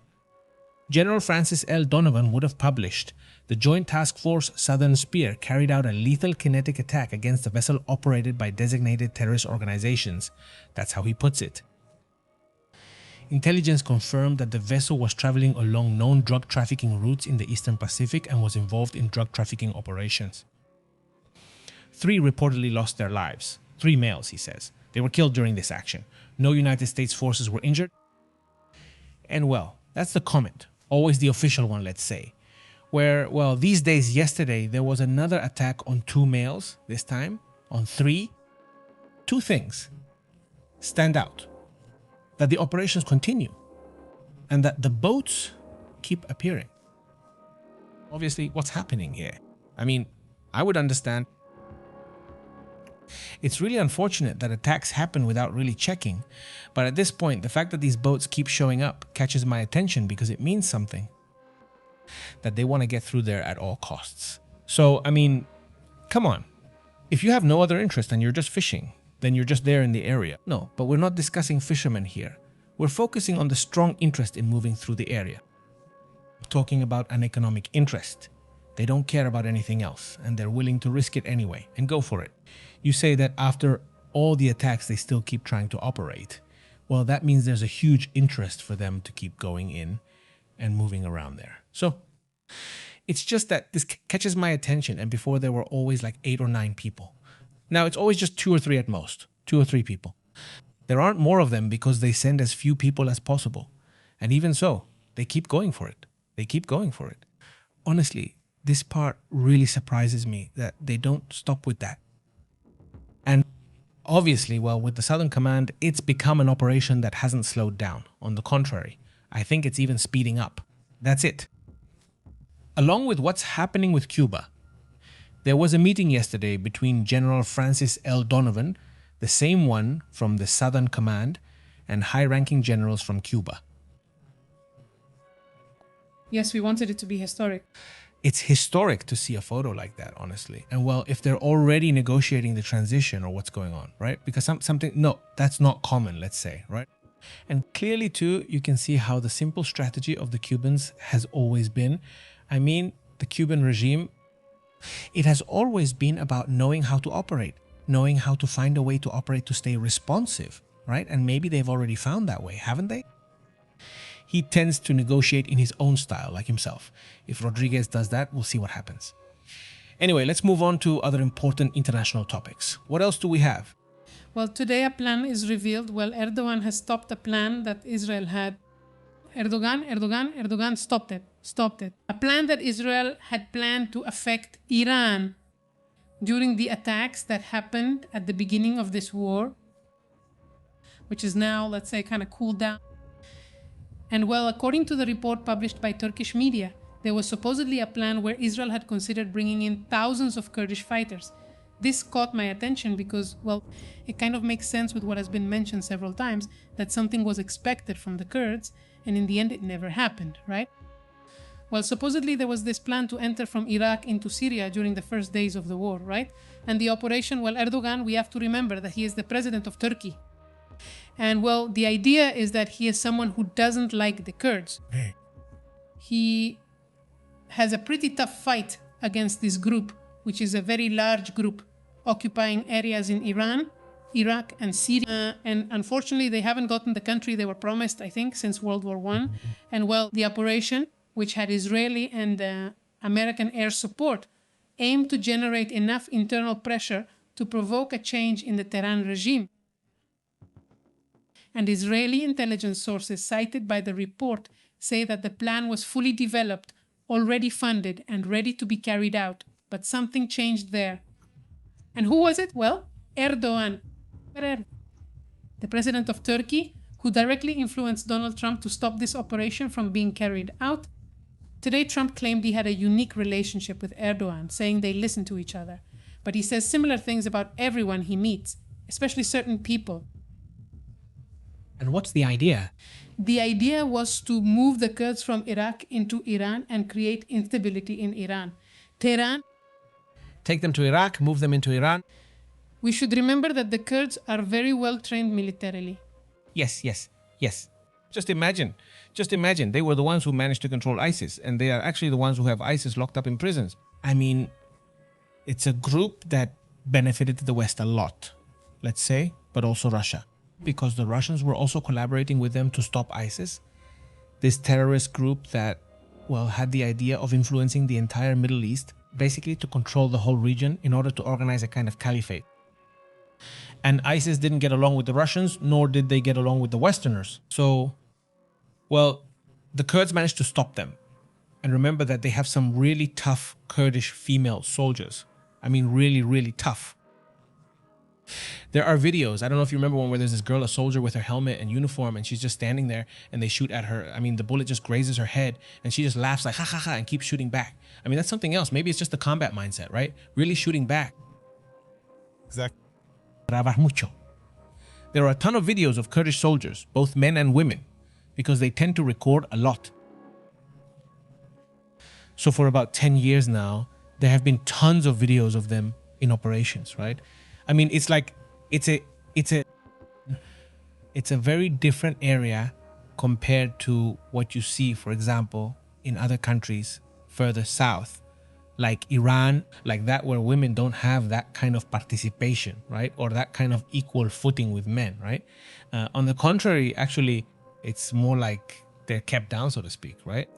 S1: General Francis L. Donovan would have published, the Joint Task Force Southern Spear carried out a lethal kinetic attack against a vessel operated by designated terrorist organizations. That's how he puts it. Intelligence confirmed that the vessel was traveling along known drug trafficking routes in the Eastern Pacific and was involved in drug trafficking operations. 3 reportedly lost their lives. 3 males, he says. They were killed during this action. No United States forces were injured. And well, that's the comment. Always the official one, let's say. Where, well, these days, yesterday, there was another attack on 2 males, this time on 3. 2 things stand out. That the operations continue. And that the boats keep appearing. Obviously, what's happening here? I mean, I would understand. It's really unfortunate that attacks happen without really checking, but at this point, the fact that these boats keep showing up catches my attention because it means something. That they want to get through there at all costs. So, I mean, come on. If you have no other interest and you're just fishing, then you're just there in the area. No, but we're not discussing fishermen here. We're focusing on the strong interest in moving through the area. We're talking about an economic interest. They don't care about anything else, and they're willing to risk it anyway and go for it. You say that after all the attacks, they still keep trying to operate. Well, that means there's a huge interest for them to keep going in and moving around there. So it's just that this catches my attention, and before there were always like 8 or 9 people. Now it's always just 2 or 3 at most, 2 or 3 people. There aren't more of them because they send as few people as possible. And even so, they keep going for it. They keep going for it. Honestly, this part really surprises me that they don't stop with that. And obviously, well, with the Southern Command, it's become an operation that hasn't slowed down. On the contrary, I think it's even speeding up. That's it. Along with what's happening with Cuba, there was a meeting yesterday between General Francis L. Donovan, the same one from the Southern Command, and high-ranking generals from Cuba.
S3: Yes, we wanted it to be historic.
S1: It's historic to see a photo like that, honestly. And well, if they're already negotiating the transition or what's going on, right? Because no, that's not common, let's say, right? And clearly too, you can see how the simple strategy of the Cubans has always been. I mean, the Cuban regime, it has always been about knowing how to operate, knowing how to find a way to operate to stay responsive, right? And maybe they've already found that way, haven't they? He tends to negotiate in his own style, like himself. If Rodriguez does that, we'll see what happens. Anyway, let's move on to other important international topics. What else do we have?
S3: Well, today a plan is revealed. Well, Erdogan has stopped a plan that Israel had. Erdogan stopped it. A plan that Israel had planned to affect Iran during the attacks that happened at the beginning of this war, which is now, let's say, kind of cooled down. And well, according to the report published by Turkish media, there was supposedly a plan where Israel had considered bringing in thousands of Kurdish fighters. This caught my attention because, well, it kind of makes sense with what has been mentioned several times, that something was expected from the Kurds, and in the end it never happened, right? Well, supposedly there was this plan to enter from Iraq into Syria during the first days of the war, right? And the operation, well, Erdogan, we have to remember that he is the president of Turkey. And well, the idea is that he is someone who doesn't like the Kurds. He has a pretty tough fight against this group, which is a very large group occupying areas in Iran, Iraq, and Syria. And unfortunately, they haven't gotten the country they were promised, I think, since World War I. And well, the operation, which had Israeli and American air support, aimed to generate enough internal pressure to provoke a change in the Tehran regime. And Israeli intelligence sources cited by the report say that the plan was fully developed, already funded, and ready to be carried out. But something changed there. And who was it? Well, Erdogan, the president of Turkey, who directly influenced Donald Trump to stop this operation from being carried out. Today, Trump claimed he had a unique relationship with Erdogan, saying they listen to each other. But he says similar things about everyone he meets, especially certain people.
S2: And what's the idea?
S3: The idea was to move the Kurds from Iraq into Iran and create instability in Iran. Tehran.
S2: Take them to Iraq, move them into Iran.
S3: We should remember that the Kurds are very well trained militarily.
S1: Yes. Just imagine, they were the ones who managed to control ISIS, and they are actually the ones who have ISIS locked up in prisons. I mean, it's a group that benefited the West a lot, let's say, but also Russia, because the Russians were also collaborating with them to stop ISIS, this terrorist group that, well, had the idea of influencing the entire Middle East, basically to control the whole region in order to organize a kind of caliphate. And ISIS didn't get along with the Russians, nor did they get along with the Westerners. So, well, the Kurds managed to stop them. And remember that they have some really tough Kurdish female soldiers. I mean, really, really tough. There are videos, I don't know if you remember one where there's this girl, a soldier with her helmet and uniform, and she's just standing there and they shoot at her. I mean, the bullet just grazes her head and she just laughs like, ha ha ha, and keeps shooting back. I mean, that's something else. Maybe it's just the combat mindset, right? Really shooting back.
S5: Exactly.
S1: There are a ton of videos of Kurdish soldiers, both men and women, because they tend to record a lot. So for about 10 years now, there have been tons of videos of them in operations, right? I mean, it's like, it's a very different area compared to what you see, for example, in other countries further south, like Iran, like that, where women don't have that kind of participation, right? Or that kind of equal footing with men, right? On the contrary, actually, it's more like they're kept down, so to speak, right?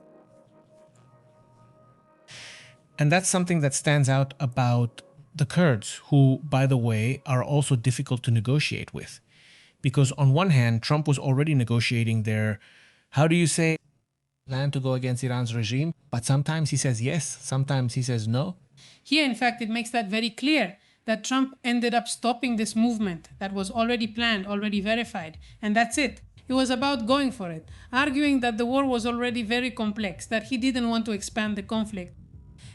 S1: And that's something that stands out about the Kurds, who, by the way, are also difficult to negotiate with. Because on one hand, Trump was already negotiating their, how do you say, plan to go against Iran's regime, but sometimes he says yes, sometimes he says no.
S3: Here, in fact, it makes that very clear that Trump ended up stopping this movement that was already planned, already verified, and that's it. It was about going for it, arguing that the war was already very complex, that he didn't want to expand the conflict.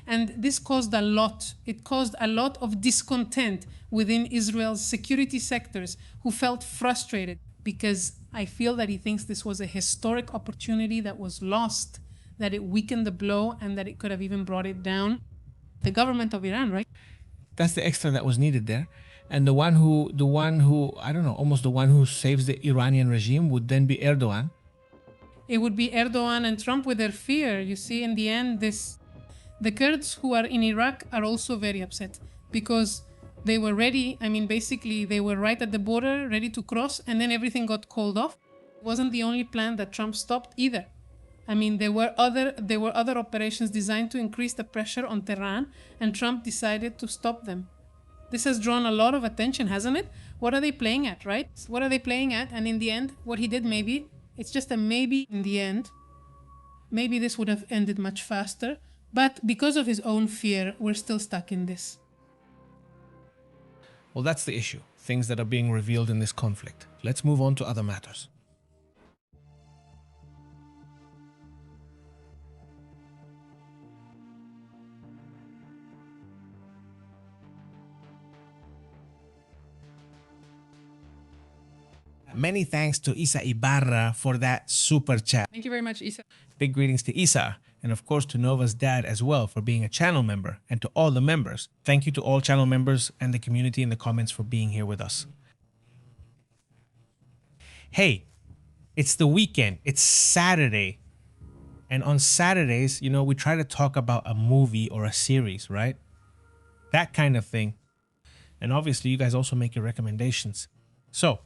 S3: And this caused a lot. It caused a lot of discontent within Israel's security sectors who felt frustrated, because I feel that he thinks this was a historic opportunity that was lost, that it weakened the blow, and that it could have even brought it down. The government of Iran, right?
S1: That's the extra that was needed there. And the one who, I don't know, almost the one who saves the Iranian regime would then be Erdogan.
S3: It would be Erdogan and Trump with their fear. You see, in the end, the Kurds who are in Iraq are also very upset, because they were ready. I mean, basically, they were right at the border, ready to cross, and then everything got called off. It wasn't the only plan that Trump stopped either. I mean, there were other operations designed to increase the pressure on Tehran, and Trump decided to stop them. This has drawn a lot of attention, hasn't it? What are they playing at, right? What are they playing at? And in the end, what he did, maybe, it's just a maybe in the end. Maybe this would have ended much faster, but because of his own fear, we're still stuck in this.
S1: Well, that's the issue. Things that are being revealed in this conflict. Let's move on to other matters. Many thanks to Isa Ibarra for that super chat.
S6: Thank you very much, Isa.
S1: Big greetings to Isa, and of course to Nova's dad as well for being a channel member, and to all the members. Thank you to all channel members and the community in the comments for being here with us. Hey, it's the weekend. It's Saturday. And on Saturdays, you know, we try to talk about a movie or a series, right? That kind of thing. And obviously, you guys also make your recommendations. So,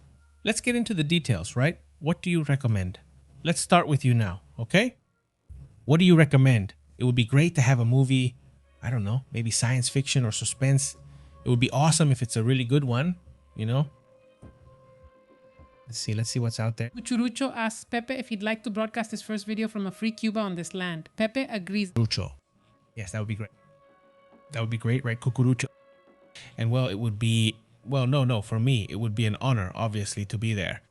S1: let's get into the details, right? What do you recommend? Let's start with you now, okay? What do you recommend? It would be great to have a movie, I don't know, maybe science fiction or suspense. It would be awesome if it's a really good one, you know? Let's see what's out there.
S3: Cuchurucho asks Pepe if he'd like to broadcast his first video from a free Cuba on this land. Pepe agrees.
S1: Cucurucho. Yes, that would be great. That would be great, right? Cucurucho. And well, it would be, well, no, for me, it would be an honor, obviously, to be there.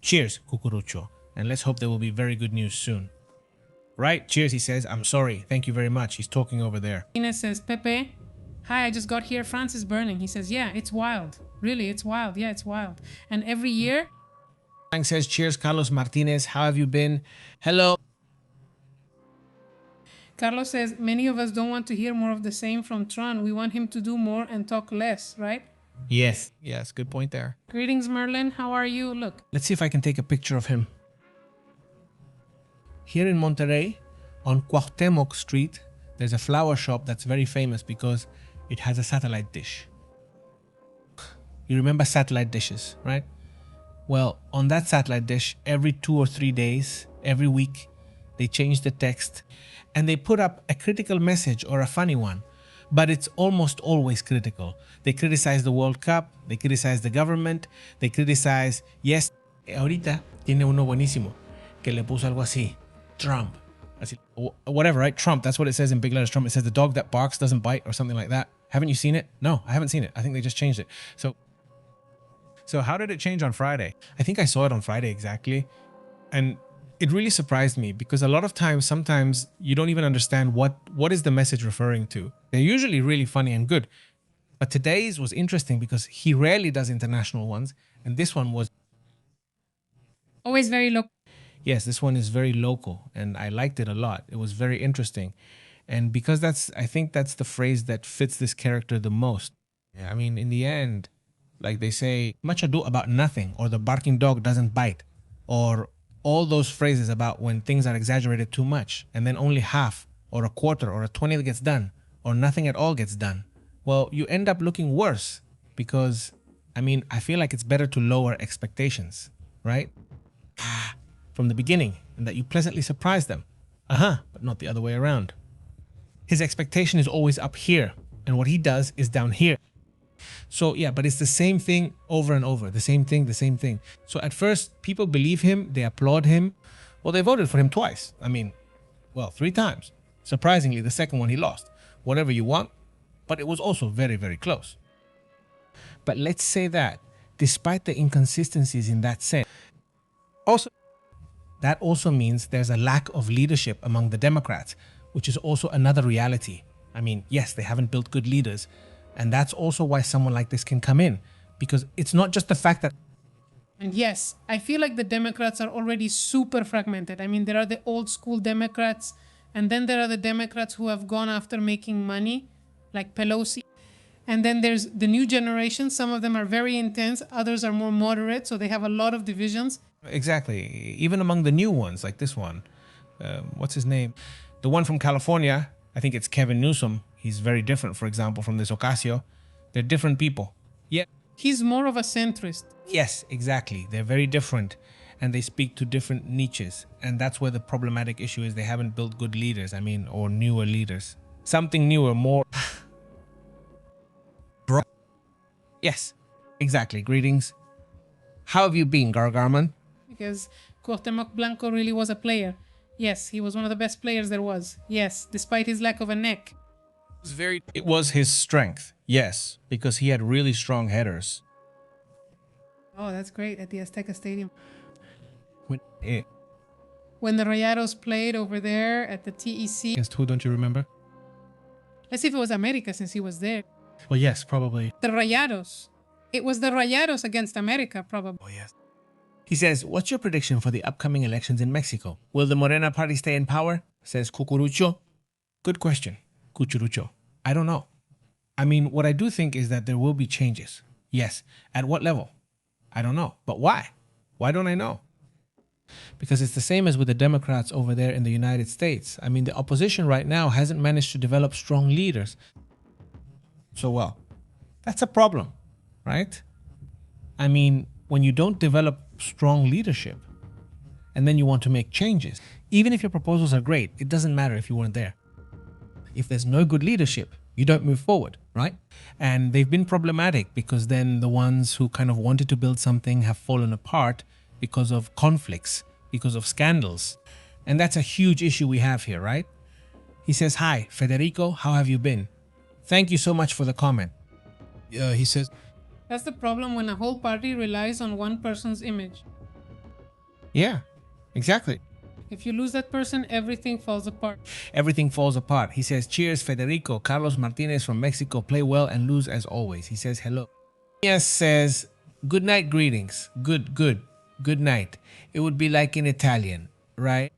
S1: Cheers, Cucurucho. And let's hope there will be very good news soon. Right? Cheers, he says. I'm sorry. Thank you very much. He's talking over there.
S3: Ines says, Pepe, hi, I just got here. France is burning. He says, yeah, it's wild. Really, it's wild. Yeah, it's wild. And every year...
S1: Frank says, cheers, Carlos Martinez. How have you been? Hello.
S3: Carlos says, many of us don't want to hear more of the same from Tron. We want him to do more and talk less, right?
S1: Yes.
S2: Yes, good point there.
S3: Greetings, Merlin. How are you? Look.
S1: Let's see if I can take a picture of him. Here in Monterrey, on Cuauhtemoc Street, there's a flower shop that's very famous because it has a satellite dish. You remember satellite dishes, right? Well, on that satellite dish, every 2 or 3 days, every week, they change the text and they put up a critical message or a funny one. But it's almost always critical. They criticize the World Cup, they criticize the government, they criticize, yes, ahorita tiene uno buenísimo que le puso algo así, Trump. Así, whatever, right? Trump, that's what it says in big letters, Trump. It says the dog that barks doesn't bite or something like that. Haven't you seen it? No, I haven't seen it. I think they just changed it.
S2: So how did it change on Friday?
S1: I think I saw it on Friday exactly. And it really surprised me because a lot of times, sometimes you don't even understand what is the message referring to. They're usually really funny and good. But today's was interesting because he rarely does international ones. And this one was...
S3: Always very local.
S1: Yes, this one is very local and I liked it a lot. It was very interesting. And because I think that's the phrase that fits this character the most. Yeah, I mean, in the end, like they say, much ado about nothing, or the barking dog doesn't bite, or all those phrases about when things are exaggerated too much and then only half or a quarter or a 20th gets done or nothing at all gets done. Well, you end up looking worse because, I mean, I feel like it's better to lower expectations, right? From the beginning, and that you pleasantly surprise them. But not the other way around. His expectation is always up here, and what he does is down here. So yeah, but it's the same thing over and over. The same thing, the same thing. So at first, people believe him, they applaud him. Well, they voted for him twice. I mean, well, 3 times. Surprisingly, the second one he lost. Whatever you want, but it was also very, very close. But let's say that, despite the inconsistencies in that sense, that also means there's a lack of leadership among the Democrats, which is also another reality. I mean, yes, they haven't built good leaders, and that's also why someone like this can come in, because it's not just the fact that...
S3: And yes, I feel like the Democrats are already super fragmented. I mean, there are the old school Democrats, and then there are the Democrats who have gone after making money, like Pelosi. And then there's the new generation. Some of them are very intense, others are more moderate, so they have a lot of divisions.
S1: Exactly. Even among the new ones, like this one. What's his name? The one from California, I think it's Kevin Newsom. He's very different, for example, from this Ocasio. They're different people. Yeah.
S3: He's more of a centrist.
S1: Yes, exactly. They're very different. and they speak to different niches. And that's where the problematic issue is. They haven't built good leaders, or newer leaders. Something newer, more... Bro. Yes, exactly. Greetings. How have you been, Gargarman?
S3: Because Cuauhtemoc Blanco really was a player. Yes, he was one of the best players there was. Yes, despite his lack of a neck.
S1: It was his strength, yes, because he had really strong headers.
S3: Oh, that's great, at the Azteca Stadium.
S1: Eh,
S3: When the Rayados played over there at the TEC.
S5: Against who, don't you remember?
S3: Let's see if it was America since he was there.
S5: Well, yes, probably.
S3: The Rayados. It was the Rayados against America, probably.
S1: Oh, yes. He says, what's your prediction for the upcoming elections in Mexico? Will the Morena party stay in power? Says Cucurucho. Good question, Cucurucho. I don't know. I mean, what I do think is that there will be changes. Yes. At what level? I don't know. But why? Why don't I know? Because it's the same as with the Democrats over there in the United States. I mean, the opposition right now hasn't managed to develop strong leaders. So, well, that's a problem, right? I mean, when you don't develop strong leadership and then you want to make changes, even if your proposals are great, it doesn't matter if you weren't there. If there's no good leadership, you don't move forward, right? And they've been problematic because then the ones who kind of wanted to build something have fallen apart because of conflicts, because of scandals. And that's a huge issue we have here, right? He says, hi, Federico, how have you been? Thank you so much for the comment.
S5: He says,
S3: That's the problem when a whole party relies on one person's image.
S1: Yeah, exactly.
S3: If you lose that person, everything falls apart.
S1: Everything falls apart. He says, cheers, Federico. Carlos Martinez from Mexico. Play well and lose as always. He says, hello. Yes says, good night, greetings. Good night. It would be like in Italian, right?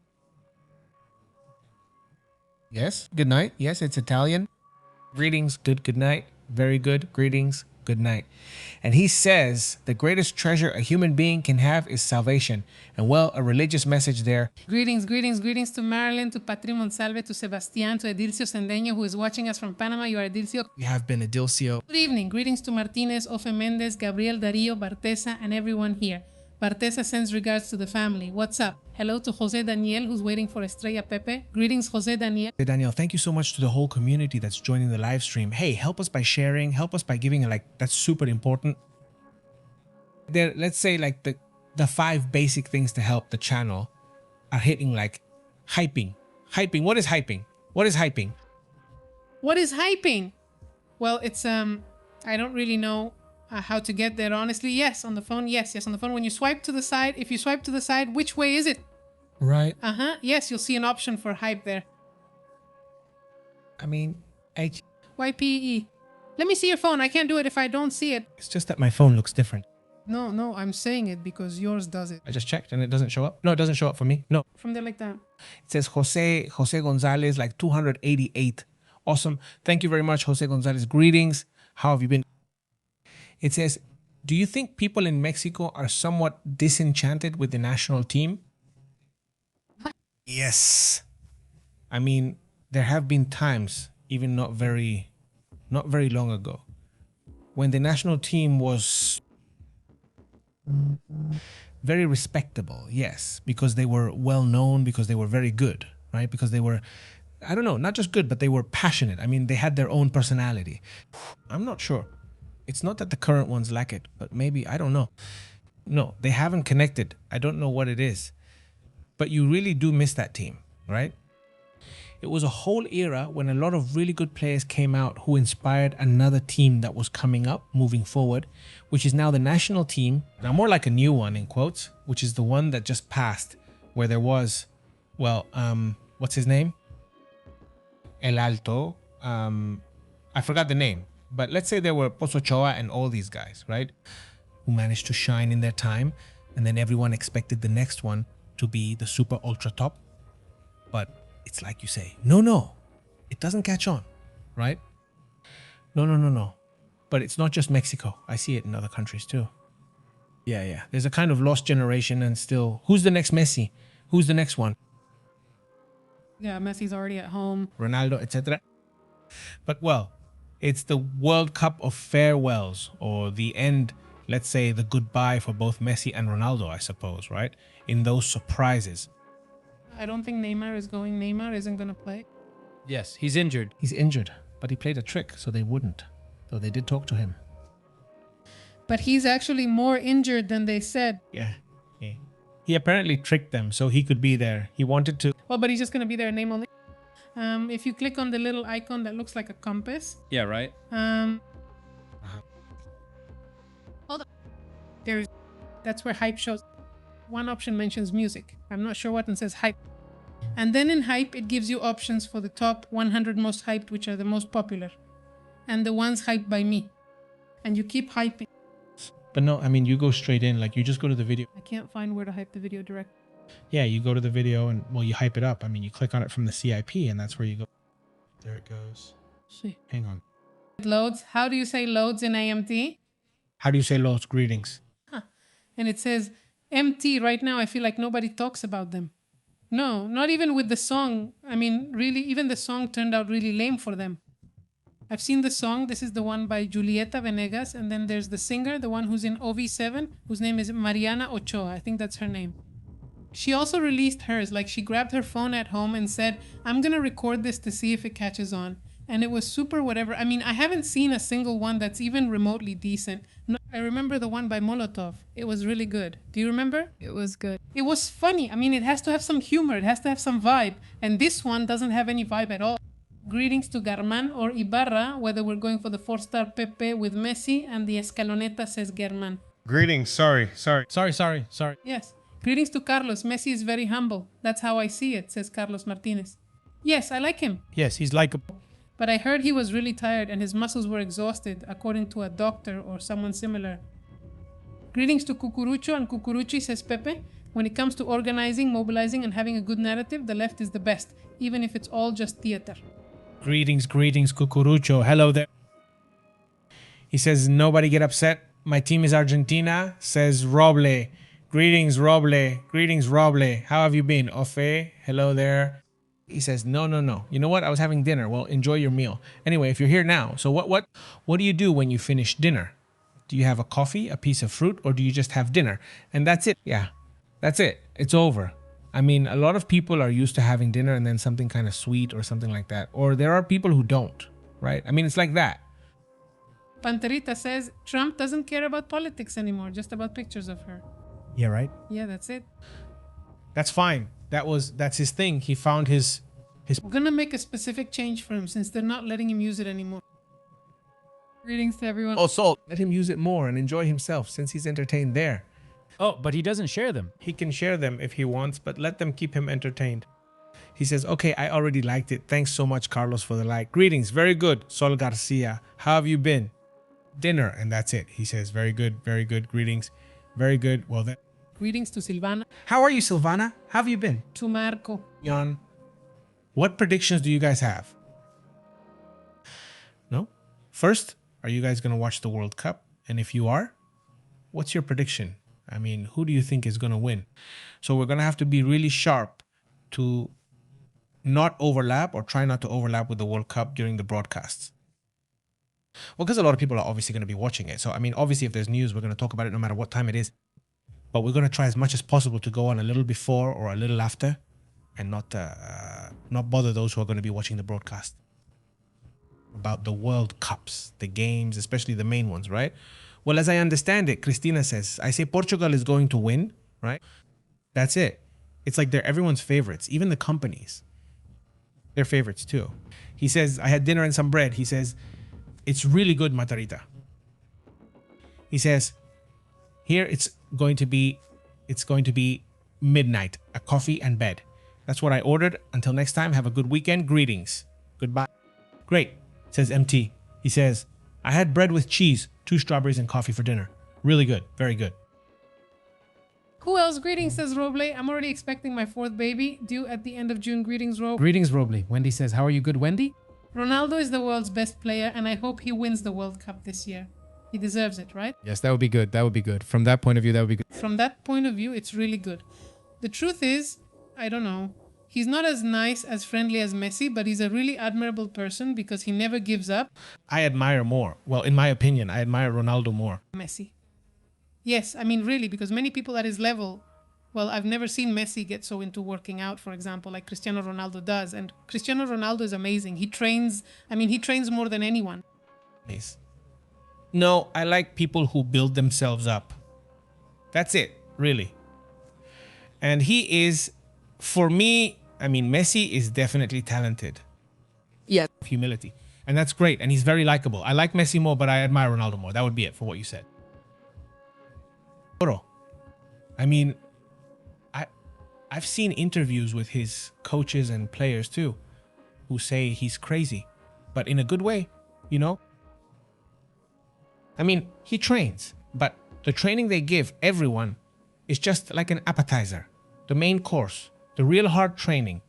S1: Yes, good night. Yes, it's Italian. Greetings, good night. Very good. Greetings, good night. And he says the greatest treasure a human being can have is salvation. And well, a religious message there.
S3: Greetings to Marilyn, to Patri Monsalve, to Sebastian, to Edilcio Sendeño, who is watching us from Panama. You are Edilcio.
S1: We have been Edilcio.
S3: Good evening. Greetings to Martinez, Ofe Mendez, Gabriel Darío, Bartesa, and everyone here. Bartesa sends regards to the family. What's up? Hello to Jose Daniel, who's waiting for Estrella Pepe. Greetings, Jose Daniel.
S1: Hey, Daniel, thank you so much to the whole community that's joining the live stream. Hey, help us by sharing, help us by giving a like. That's super important. There, let's say like the 5 basic things to help the channel are hitting like hyping. Hyping. What is hyping? What is hyping?
S3: What is hyping? Well, it's I don't really know how to get there, honestly. Yes, on the phone. Yes, on the phone. When you swipe to the side, if you swipe to the side, which way is it?
S1: Right.
S3: Yes, you'll see an option for hype there.
S1: I mean,
S3: YPE. Let me see your phone. I can't do it if I don't see it.
S1: It's just that my phone looks different.
S3: No, I'm saying it because yours does it.
S1: I just checked and it doesn't show up. No, it doesn't show up for me. No.
S3: From there like that.
S1: It says Jose Gonzalez, like 288. Awesome. Thank you very much, Jose Gonzalez. Greetings. How have you been? It says, do you think people in Mexico are somewhat disenchanted with the national team? Yes. I mean, there have been times, even not very long ago, when the national team was very respectable. Yes, because they were well known, because they were very good, right? Because they were, I don't know, not just good, but they were passionate. I mean, they had their own personality. I'm not sure. It's not that the current ones lack it, but maybe, I don't know. No, they haven't connected. I don't know what it is. But you really do miss that team, right? It was a whole era when a lot of really good players came out who inspired another team that was coming up, moving forward, which is now the national team. Now more like a new one in quotes, which is the one that just passed, where there was, well, what's his name? El Alto. I forgot the name. But let's say there were Pozo Choa and all these guys, right? Who managed to shine in their time. And then everyone expected the next one to be the super ultra top. But it's like you say, no, it doesn't catch on, right? No. But it's not just Mexico. I see it in other countries too. Yeah. There's a kind of lost generation and still, who's the next Messi? Who's the next one?
S3: Yeah, Messi's already at home.
S1: Ronaldo, etc. But well, it's the World Cup of farewells, or the end let's say, the goodbye for both Messi and Ronaldo, I suppose, right? In those surprises.
S3: I don't think Neymar is going. Neymar isn't going to play.
S2: Yes, he's injured.
S1: He's injured, but he played a trick, so they wouldn't. Though they did talk to him.
S3: But he's actually more injured than they said.
S1: Yeah. He apparently tricked them so he could be there. He wanted to.
S3: Well, but he's just going to be there name only. If you click on the little icon that looks like a compass.
S2: Yeah, right?
S3: Hold on. That's where hype shows. One option mentions music. I'm not sure what and says hype. And then in hype, it gives you options for the top 100 most hyped, which are the most popular. And the ones hyped by me. And you keep hyping.
S1: But no, I mean, you go straight in. Like, you just go to the video.
S3: I can't find where to hype the video direct.
S1: Yeah, you go to the video and, well, you hype it up. I mean, you click on it from the CIP and that's where you go. There it goes.
S3: See.
S1: Hang on.
S3: It loads. How do you say loads in AMT?
S1: How do you say Lord's greetings?
S3: And it says MT right now. I feel like nobody talks about them. No, not even with the song. I mean, really, even the song turned out really lame for them. I've seen the song. This is the one by Julieta Venegas. And then there's the singer, the one who's in OV7, whose name is Mariana Ochoa. I think that's her name. She also released hers. Like, she grabbed her phone at home and said, I'm going to record this to see if it catches on. And it was super whatever. I mean, I haven't seen a single one that's even remotely decent. No, I remember the one by Molotov. It was really good. Do you remember?
S4: It was good.
S3: It was funny. I mean, it has to have some humor. It has to have some vibe. And this one doesn't have any vibe at all. Greetings to Garman or Ibarra, whether we're going for the 4-star Pepe with Messi, and the Escaloneta says German.
S5: Greetings. Sorry.
S2: Sorry.
S3: Yes. Greetings to Carlos. Messi is very humble. That's how I see it, says Carlos Martinez. Yes, I like him.
S1: Yes, he's likable.
S3: But I heard he was really tired and his muscles were exhausted, according to a doctor or someone similar. Greetings to Cucurucho and Cucuruchi, says Pepe. When it comes to organizing, mobilizing, and having a good narrative, the left is the best, even if it's all just theater.
S1: Greetings, Cucurucho. Hello there. He says, nobody get upset. My team is Argentina, says Roble. Greetings, Roble. How have you been? Ofe, hello there. He says, no. You know what? I was having dinner. Well, enjoy your meal. Anyway, if you're here now, so what do you do when you finish dinner? Do you have a coffee, a piece of fruit, or do you just have dinner? And that's it. Yeah, that's it. It's over. I mean, a lot of people are used to having dinner and then something kind of sweet or something like that. Or there are people who don't, right? I mean, it's like that.
S3: Panterita says, Trump doesn't care about politics anymore, just about pictures of her.
S1: Yeah, right?
S3: Yeah, that's it.
S1: That's fine. That's his thing. He found his.
S3: We're gonna make a specific change for him since they're not letting him use it anymore.
S6: Greetings to everyone.
S1: Oh, Salt. Let him use it more and enjoy himself since he's entertained there.
S2: Oh, but he doesn't share them.
S1: He can share them if he wants, but let them keep him entertained. He says, okay, I already liked it. Thanks so much, Carlos, for the like. Greetings. Very good. Sol Garcia. How have you been? Dinner. And that's it. He says, very good. Greetings. Very good. Well, then.
S3: Greetings to Silvana,
S1: How are you, Silvana? How have you been?
S3: to Marco.
S1: Jan. What predictions do you guys have? No? First, are you guys going to watch the World Cup? And if you are, what's your prediction? I mean, who do you think is going to win? So we're going to have to be really sharp to not overlap or try not to overlap with the World Cup during the broadcasts. Well, because a lot of people are obviously going to be watching it. So, I mean, obviously, if there's news, we're going to talk about it no matter what time it is. But we're going to try as much as possible to go on a little before or a little after and not bother those who are going to be watching the broadcast. About the World Cups, the games, especially the main ones, right? Well, as I understand it, Christina says, I say Portugal is going to win, right? That's it. It's like they're everyone's favorites, even the companies. They're favorites too. He says, I had dinner and some bread. He says, it's really good, Matarita. He says, here it's going to be midnight, a coffee and bed. That's what I ordered. Until next time, have a good weekend. Greetings. Goodbye. Great, says MT. He says, I had bread with cheese, 2 strawberries and coffee for dinner. Really good. Very good.
S3: Who else? Greetings, says Roble. I'm already expecting my 4th baby, due at the end of June. Greetings, Roble.
S2: Greetings, Robley. Wendy says, how are you, good Wendy?
S3: Ronaldo is the world's best player, and I hope he wins the World Cup this year. He deserves it, right?
S2: Yes, that would be good. That would be good. From that point of view, that would be good.
S3: From that point of view, it's really good. The truth is, I don't know. He's not as nice, as friendly as Messi, but he's a really admirable person because he never gives up.
S1: I admire more. Well, in my opinion, I admire Ronaldo more.
S3: Messi. Yes, I mean, really, because many people at his level, well, I've never seen Messi get so into working out, for example, like Cristiano Ronaldo does. And Cristiano Ronaldo is amazing. He trains, I mean, he trains more than anyone.
S1: Please. No, I like people who build themselves up. That's it, really. And he is, for me, I mean, Messi is definitely talented.
S4: Yes.
S1: Humility. And that's great. And he's very likable. I like Messi more, but I admire Ronaldo more. That would be it for what you said. I mean, I've seen interviews with his coaches and players too, who say he's crazy, but in a good way, you know? I mean, he trains, but the training they give everyone is just like an appetizer. The main course, the real hard training,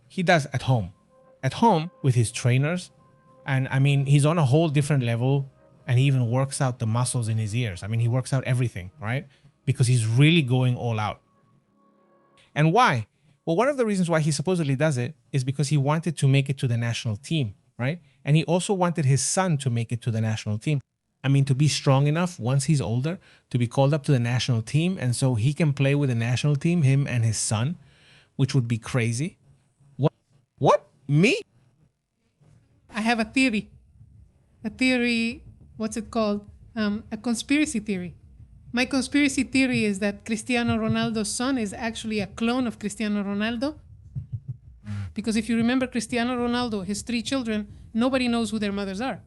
S1: he does at home. At home with his trainers. And I mean, he's on a whole different level, and he even works out the muscles in his ears. I mean, he works out everything, right? Because he's really going all out. And why? Well, one of the reasons why he supposedly does it is because he wanted to make it to the national team, right? And he also wanted his son to make it to the national team. I mean, to be strong enough once he's older to be called up to the national team. And so he can play with the national team, him and his son, which would be crazy. What? Me?
S3: I have a theory. A theory, what's it called? A conspiracy theory. My conspiracy theory is that Cristiano Ronaldo's son is actually a clone of Cristiano Ronaldo. Because if you remember Cristiano Ronaldo, his 3 children, nobody knows who their mothers are.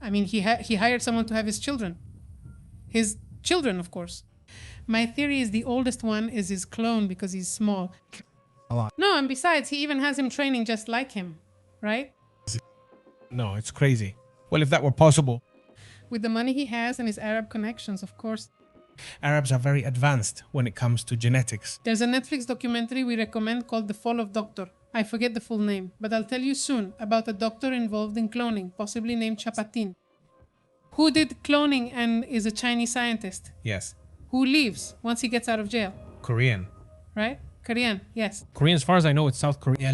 S3: I mean, he hired someone to have his children. His children, of course. My theory is the oldest one is his clone because he's small.
S1: A lot.
S3: No, and besides, he even has him training just like him, right?
S1: No, it's crazy. Well, if that were possible.
S3: With the money he has and his Arab connections, of course.
S1: Arabs are very advanced when it comes to genetics.
S3: There's a Netflix documentary we recommend called The Fall of Doctor. I forget the full name, but I'll tell you soon about a doctor involved in cloning, possibly named Chapatin. Who did cloning and is a Chinese scientist?
S1: Yes.
S3: Who leaves once he gets out of jail,
S1: Korean.
S3: right? Korean, yes.
S2: Korean, as far as I know, it's South Korea.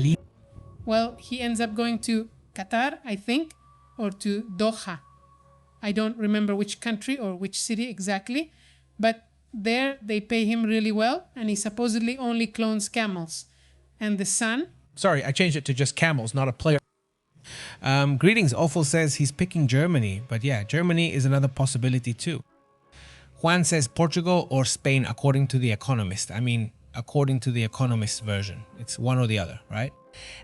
S3: Well, he ends up going to Qatar, I think, or to Doha. I don't remember which country or which city exactly, but there they pay him really well, and he supposedly only clones camels. And the son,
S1: Sorry, I changed it to just camels, not a player. Greetings. Awful says he's picking Germany, but yeah, Germany is another possibility too. Juan says Portugal or Spain, according to The Economist. I mean, according to The Economist version. It's one or the other, right?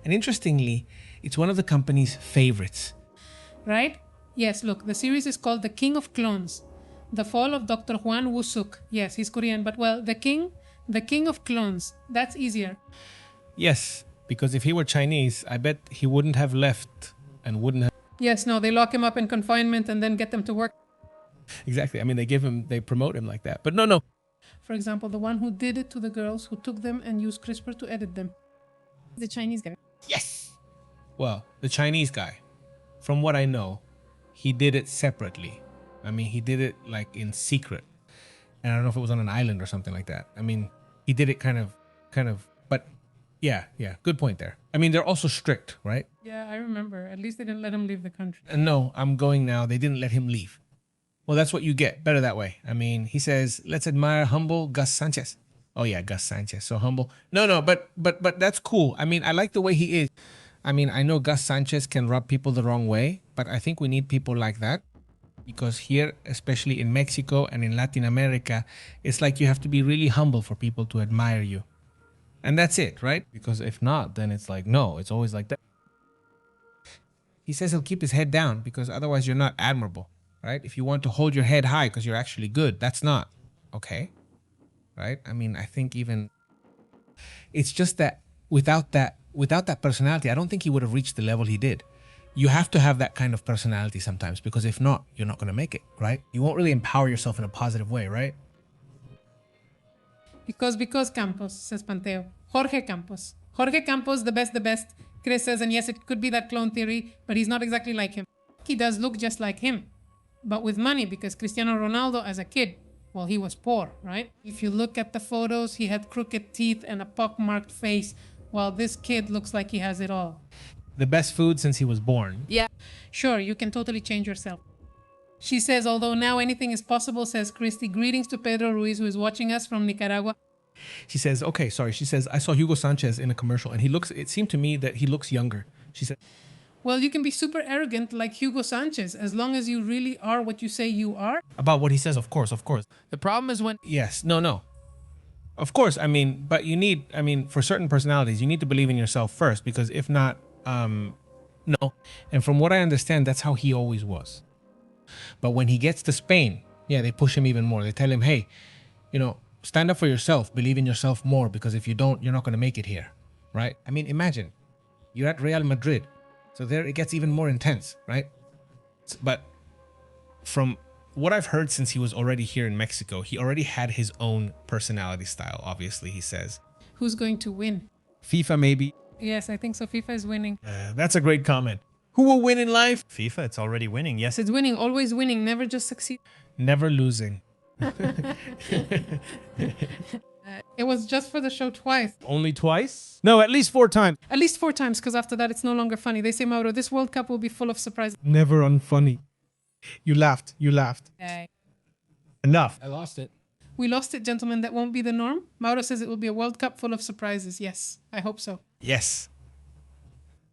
S1: And interestingly, it's one of the company's favorites.
S3: right? Yes, look, the series is called The King of Clones. The Fall of Dr. Hwan Woo-suk. Yes, he's Korean, but well, the King of Clones. That's easier.
S1: Yes, because if he were Chinese, I bet he wouldn't have left and wouldn't have.
S3: Yes, no, they lock him up in confinement and then get them to work.
S1: Exactly. I mean, they promote him like that. But no.
S3: For example, the one who did it to the girls who took them and used CRISPR to edit them.
S4: The Chinese guy.
S1: Yes. Well, the Chinese guy, from what I know, he did it separately. I mean, he did it like in secret. And I don't know if it was on an island or something like that. I mean, he did it kind of, but yeah, good point there. I mean, they're also strict, right?
S3: Yeah, I remember. At least they didn't let him leave the country.
S1: And no, I'm going now. They didn't let him leave. Well, that's what you get. Better that way. I mean, he says, let's admire humble Gus Sanchez. Oh yeah, Gus Sanchez. So humble. No, but that's cool. I mean, I like the way he is. I mean, I know Gus Sanchez can rub people the wrong way, but I think we need people like that. Because here, especially in Mexico and in Latin America, it's like you have to be really humble for people to admire you. And that's it, right?
S2: Because if not, then it's like, no, it's always like that.
S1: He says he'll keep his head down because otherwise you're not admirable, right? If you want to hold your head high because you're actually good, that's not okay, right? I mean, I think even it's just that without that personality, I don't think he would have reached the level he did. You have to have that kind of personality sometimes because if not, you're not going to make it, right? You won't really empower yourself in a positive way, right?
S3: Because Campos, says Panteo. Jorge Campos, the best. Chris says, and yes, it could be that clone theory, but he's not exactly like him. He does look just like him, but with money because Cristiano Ronaldo as a kid, well, he was poor, right? If you look at the photos, he had crooked teeth and a pockmarked face, while this kid looks like he has it all.
S1: The best food since he was born.
S4: Yeah.
S3: Sure, you can totally change yourself. She says, although now anything is possible, says Christy. Greetings to Pedro Ruiz, who is watching us from Nicaragua.
S1: She says, okay, sorry. She says, I saw Hugo Sanchez in a commercial and it seemed to me that he looks younger. She said,
S3: Well, you can be super arrogant like Hugo Sanchez as long as you really are what you say you are.
S1: about what he says, of course.
S2: The problem is when
S1: Yes, no. Of course, but you need, for certain personalities, you need to believe in yourself first, because if not, no. And from what I understand, that's how he always was. But when he gets to Spain, yeah, they push him even more. They tell him, hey, stand up for yourself, believe in yourself more, because if you don't, you're not going to make it here, right? Imagine, you're at Real Madrid. So there it gets even more intense, right? But from what I've heard since he was already here in Mexico, he already had his own personality style, obviously, he says.
S3: Who's going to win?
S1: FIFA, maybe.
S3: Yes, I think so. FIFA is winning.
S1: That's a great comment. Who will win in life?
S7: FIFA, it's already winning. Yes,
S3: It's winning, always winning, never just succeed.
S1: Never losing.
S3: It was just for the show twice.
S1: Only twice? No, at least 4 times.
S3: At least 4 times, because after that, it's no longer funny. They say, Mauro, this World Cup will be full of surprises.
S1: Never unfunny. You laughed.
S7: enough.
S2: I lost it.
S3: We lost it, gentlemen. That won't be the norm. Mauro says it will be a World Cup full of surprises. Yes, I hope so.
S1: Yes.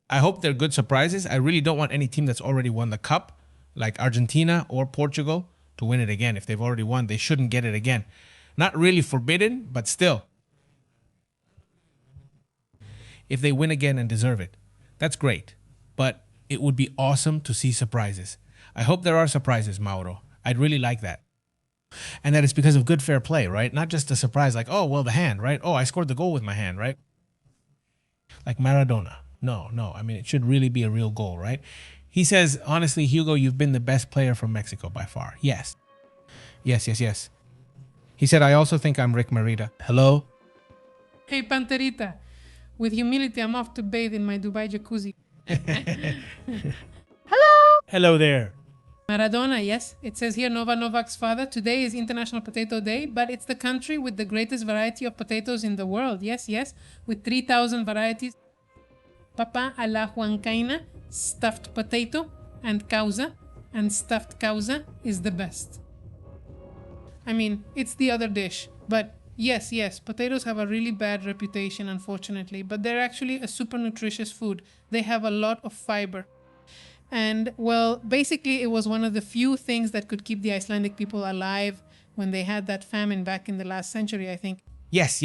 S1: I hope they're good surprises. I really don't want any team that's already won the cup, like Argentina or Portugal, to win it again. If they've already won, they shouldn't get it again. Not really forbidden, but still. If they win again and deserve it, that's great. But it would be awesome to see surprises. I hope there are surprises, Mauro. I'd really like that. And that it's because of good fair play, right? Not just a surprise like, oh, well, the hand, right? Oh, I scored the goal with my hand, right? Like Maradona. No. It should really be a real goal, right? He says, honestly, Hugo, you've been the best player from Mexico by far. Yes. He said, I also think I'm Rick Merida. Hello?
S3: Hey, Panterita. With humility, I'm off to bathe in my Dubai jacuzzi.
S1: Hello there.
S3: Maradona, yes. It says here, Nova Novak's father. Today is International Potato Day, but it's the country with the greatest variety of potatoes in the world. Yes, with 3,000 varieties. Papa a la huancaina, stuffed potato, and causa. And stuffed causa is the best. It's the other dish. But yes, potatoes have a really bad reputation, unfortunately. But they're actually a super nutritious food. They have a lot of fiber. And, well, basically, it was one of the few things that could keep the Icelandic people alive when they had that famine back in the last century, I think.
S1: Yes.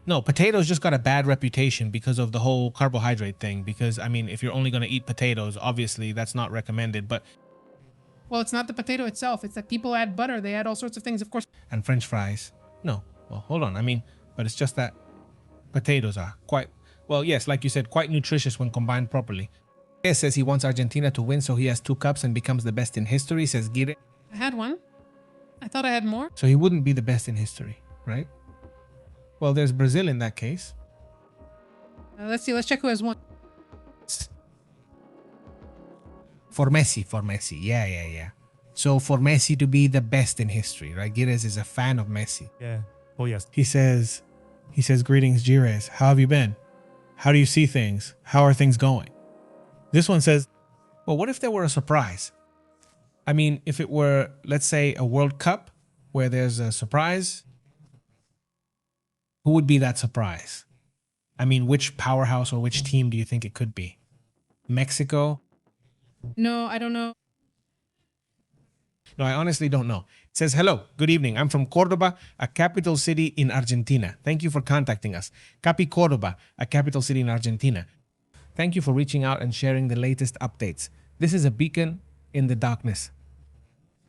S1: No, potatoes just got a bad reputation because of the whole carbohydrate thing. Because, if you're only going to eat potatoes, obviously that's not recommended. But
S3: Well, it's not the potato itself. It's that people add butter. They add all sorts of things, of course.
S1: and French fries. No. Well, hold on. But it's just that potatoes are quite, well, yes, like you said, quite nutritious when combined properly. He says he wants Argentina to win so he has 2 cups and becomes the best in history, says Gire.
S3: I had one. I thought I had more.
S1: So he wouldn't be the best in history, right? Well, there's Brazil in that case.
S3: Let's see. Let's check who has one.
S1: For Messi. Yeah. So for Messi to be the best in history, right? Gires is a fan of Messi.
S7: Yeah. Oh, yes.
S1: He says, greetings, Gires. How have you been? How do you see things? How are things going? This one says, well, what if there were a surprise? If it were, let's say, a World Cup where there's a surprise, who would be that surprise? Which powerhouse or which team do you think it could be? Mexico?
S3: No, I don't know.
S1: No, I honestly don't know. It says, hello, good evening. I'm from Cordoba, a capital city in Argentina. Thank you for contacting us. Capi Cordoba, a capital city in Argentina. Thank you for reaching out and sharing the latest updates. This is a beacon in the darkness.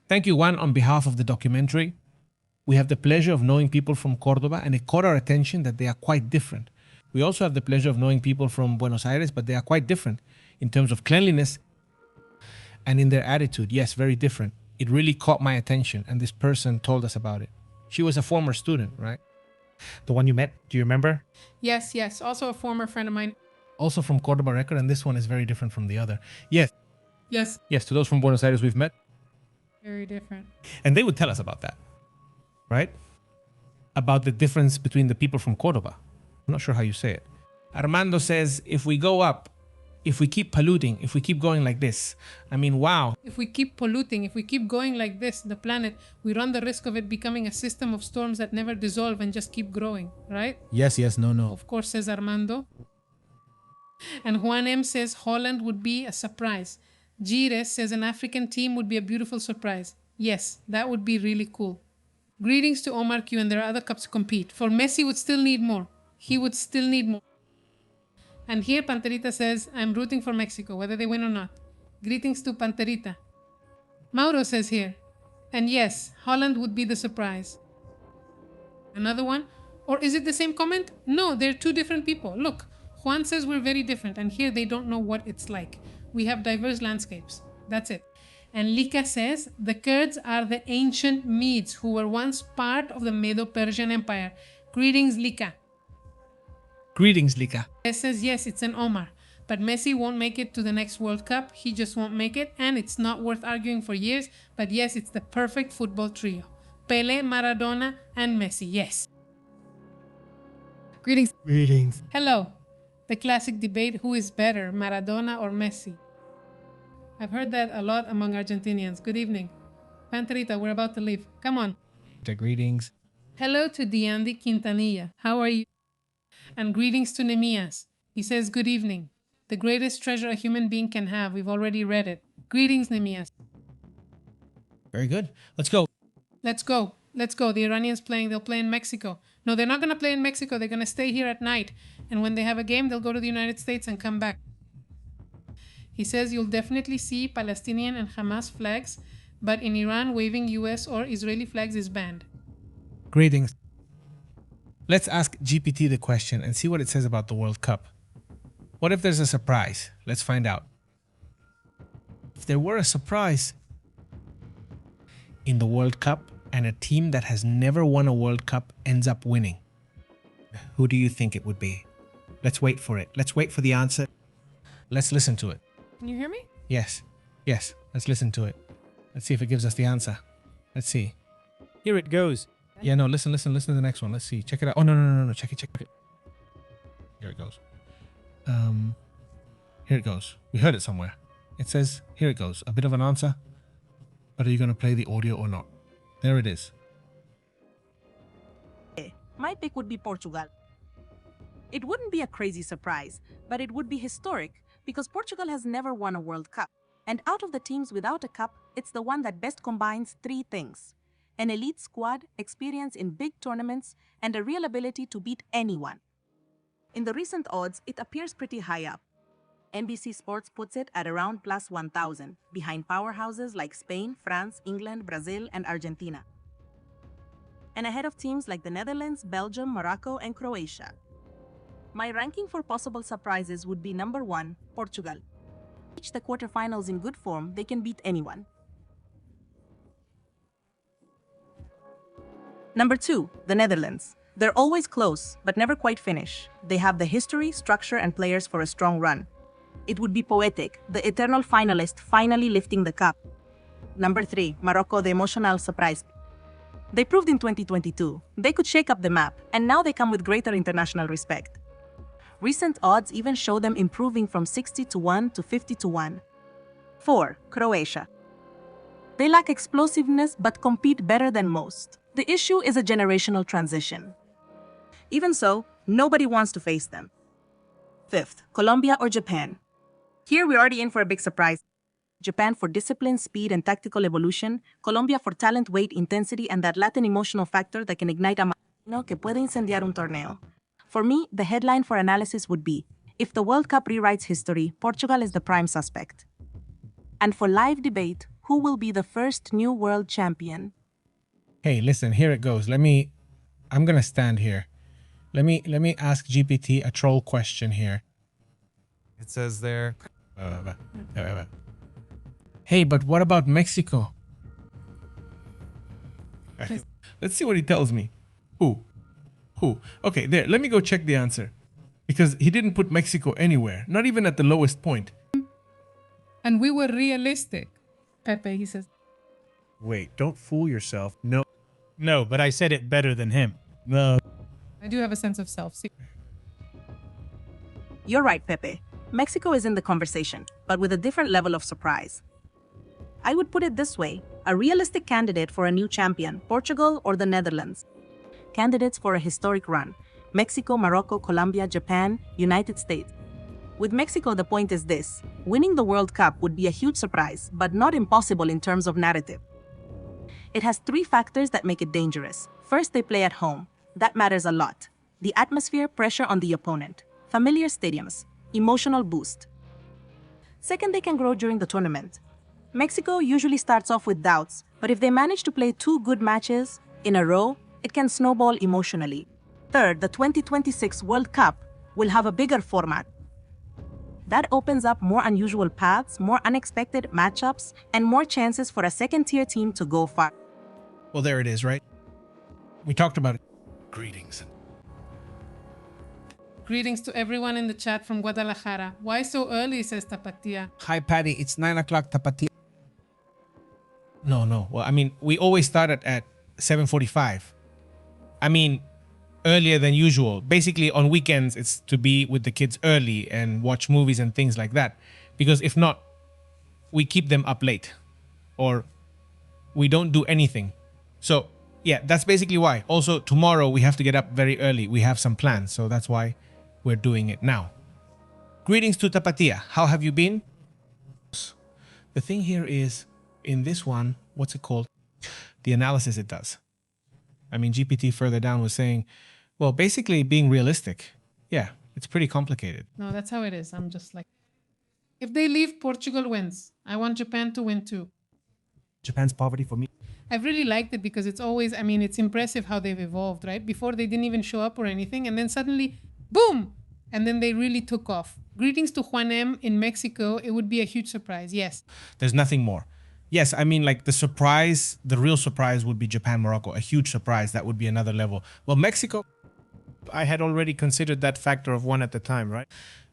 S1: Thank you, Juan, on behalf of the documentary. We have the pleasure of knowing people from Cordoba, and it caught our attention that they are quite different. We also have the pleasure of knowing people from Buenos Aires, but they are quite different in terms of cleanliness and in their attitude. Yes, very different. It really caught my attention, and this person told us about it. She was a former student, right?
S7: The one you met, do you remember?
S3: Yes. Also a former friend of mine.
S1: Also from Cordoba Record, and this one is very different from the other. Yes,
S3: Yes,
S1: to those from Buenos Aires we've met.
S3: very different.
S1: And they would tell us about that, right? About the difference between the people from Cordoba. I'm not sure how you say it. Armando says, if we go up, if we keep polluting, if we keep going like this, I mean, wow.
S3: If we keep polluting, if we keep going like this, the planet, we run the risk of it becoming a system of storms that never dissolve and just keep growing, right?
S2: Yes, no.
S3: Of course, says Armando. And Juan M says Holland would be a surprise. Gires says an African team would be a beautiful surprise. Yes, that would be really cool. Greetings to Omar Q, and there are other cups to compete. For Messi would still need more. He would still need more. And here Panterita says, I'm rooting for Mexico, whether they win or not. Greetings to Panterita. Mauro says here, and yes, Holland would be the surprise. Another one, or is it the same comment? No, they're two different people. Look, Juan says we're very different, and here they don't know what it's like. We have diverse landscapes. That's it. And Lika says, the Kurds are the ancient Medes who were once part of the Medo-Persian Empire. Greetings, Lika.
S1: Greetings, Lika.
S3: It says, yes, it's an Omar, but Messi won't make it to the next World Cup. He just won't make it, and it's not worth arguing for years. But yes, it's the perfect football trio. Pele, Maradona, and Messi, yes.
S6: Greetings.
S5: Greetings.
S3: Hello. The classic debate, who is better, Maradona or Messi? I've heard that a lot among Argentinians. Good evening. Panterita, we're about to leave. Come on.
S2: Greetings.
S3: Hello to Diandi Quintanilla. How are you? And greetings to Nemias. He says, good evening. The greatest treasure a human being can have. We've already read it. Greetings, Nemias.
S1: Very good. Let's go.
S3: Let's go. Let's go. The Iranians playing. They'll play in Mexico. No, they're not going to play in Mexico. They're going to stay here at night. And when they have a game, they'll go to the United States and come back. He says you'll definitely see Palestinian and Hamas flags, but in Iran, waving US or Israeli flags is banned.
S1: Greetings. Let's ask GPT the question and see what it says about the World Cup. What if there's a surprise? Let's find out. If there were a surprise in the World Cup and a team that has never won a World Cup ends up winning, who do you think it would be? Let's wait for it. Let's wait for the answer. Let's listen to it.
S4: Can you hear me?
S1: Yes. Yes. Let's listen to it. Let's see if it gives us the answer. Let's see.
S5: Here it goes.
S1: Yeah, no, listen to the next one. Let's see. Check it out. Oh, no. Check it. Here it goes. Here it goes. We heard it somewhere. It says, here it goes. A bit of an answer. But are you going to play the audio or not? There it is.
S8: My pick would be Portugal. It wouldn't be a crazy surprise, but it would be historic because Portugal has never won a World Cup. And out of the teams without a cup, it's the one that best combines three things: an elite squad, experience in big tournaments, and a real ability to beat anyone. In the recent odds, it appears pretty high up. NBC Sports puts it at around plus 1,000, behind powerhouses like Spain, France, England, Brazil, and Argentina. And ahead of teams like the Netherlands, Belgium, Morocco, and Croatia. My ranking for possible surprises would be number 1, Portugal. Reach the quarterfinals in good form, they can beat anyone. Number 2, the Netherlands. They're always close, but never quite finish. They have the history, structure, and players for a strong run. It would be poetic, the eternal finalist finally lifting the cup. Number 3, Morocco, the emotional surprise. They proved in 2022 they could shake up the map, and now they come with greater international respect. Recent odds even show them improving from 60-1 to 50-1. 4, Croatia. They lack explosiveness but compete better than most. The issue is a generational transition. Even so, nobody wants to face them. 5th, Colombia or Japan. Here we're already in for a big surprise. Japan for discipline, speed, and tactical evolution. Colombia for talent, weight, intensity, and that Latin emotional factor that can ignite a machino que puede incendiar un torneo. For me, the headline for analysis would be, if the World Cup rewrites history, Portugal is the prime suspect. And for live debate, who will be the first new world champion?
S1: Hey, listen, here it goes. I'm going to stand here. Let me ask GPT a troll question here.
S9: It says there.
S1: Hey, but what about Mexico? Let's see what he tells me. Who? Okay, there. Let me go check the answer. Because he didn't put Mexico anywhere. Not even at the lowest point.
S6: And we were realistic.
S3: Pepe, he says.
S7: Wait, don't fool yourself. No.
S5: No, but I said it better than him.
S1: No.
S6: I do have a sense of self. See,
S8: You're right, Pepe. Mexico is in the conversation, but with a different level of surprise. I would put it this way, a realistic candidate for a new champion, Portugal or the Netherlands. Candidates for a historic run, Mexico, Morocco, Colombia, Japan, United States. With Mexico, the point is this, winning the World Cup would be a huge surprise, but not impossible in terms of narrative. It has three factors that make it dangerous. First, they play at home. That matters a lot. The atmosphere, pressure on the opponent. Familiar stadiums. Emotional boost. Second, they can grow during the tournament. Mexico usually starts off with doubts, but if they manage to play 2 good matches in a row, it can snowball emotionally. Third, the 2026 World Cup will have a bigger format. That opens up more unusual paths, more unexpected matchups, and more chances for a second-tier team to go far.
S1: Well, there it is, right? We talked about it. Greetings.
S3: Greetings to everyone in the chat from Guadalajara. Why so early, says Tapatia.
S2: Hi, Patty. It's 9 o'clock, Tapati.
S1: No. Well, I mean, we always start at 7:45. I mean, earlier than usual. Basically, on weekends, it's to be with the kids early and watch movies and things like that. Because if not, we keep them up late. Or we don't do anything. So, yeah, that's basically why. Also, tomorrow we have to get up very early. We have some plans. So that's why we're doing it now. Greetings to Tapatia. How have you been? The thing here is, in this one, what's it called? The analysis it does. I mean, GPT further down was saying, well, basically being realistic. Yeah, it's pretty complicated.
S3: No, that's how it is. I'm just like, if they leave, Portugal wins. I want Japan to win too.
S7: Japan's poverty for me.
S3: I've really liked it because it's always, I mean, it's impressive how they've evolved, right? Before they didn't even show up or anything. And then suddenly, boom! And then they really took off. Greetings to Juan M. in Mexico. It would be a huge surprise. Yes.
S1: There's nothing more. Yes, I mean, like the surprise, the real surprise would be Japan-Morocco. A huge surprise. That would be another level. Well, Mexico,
S5: I had already considered that factor of 1 at the time, right?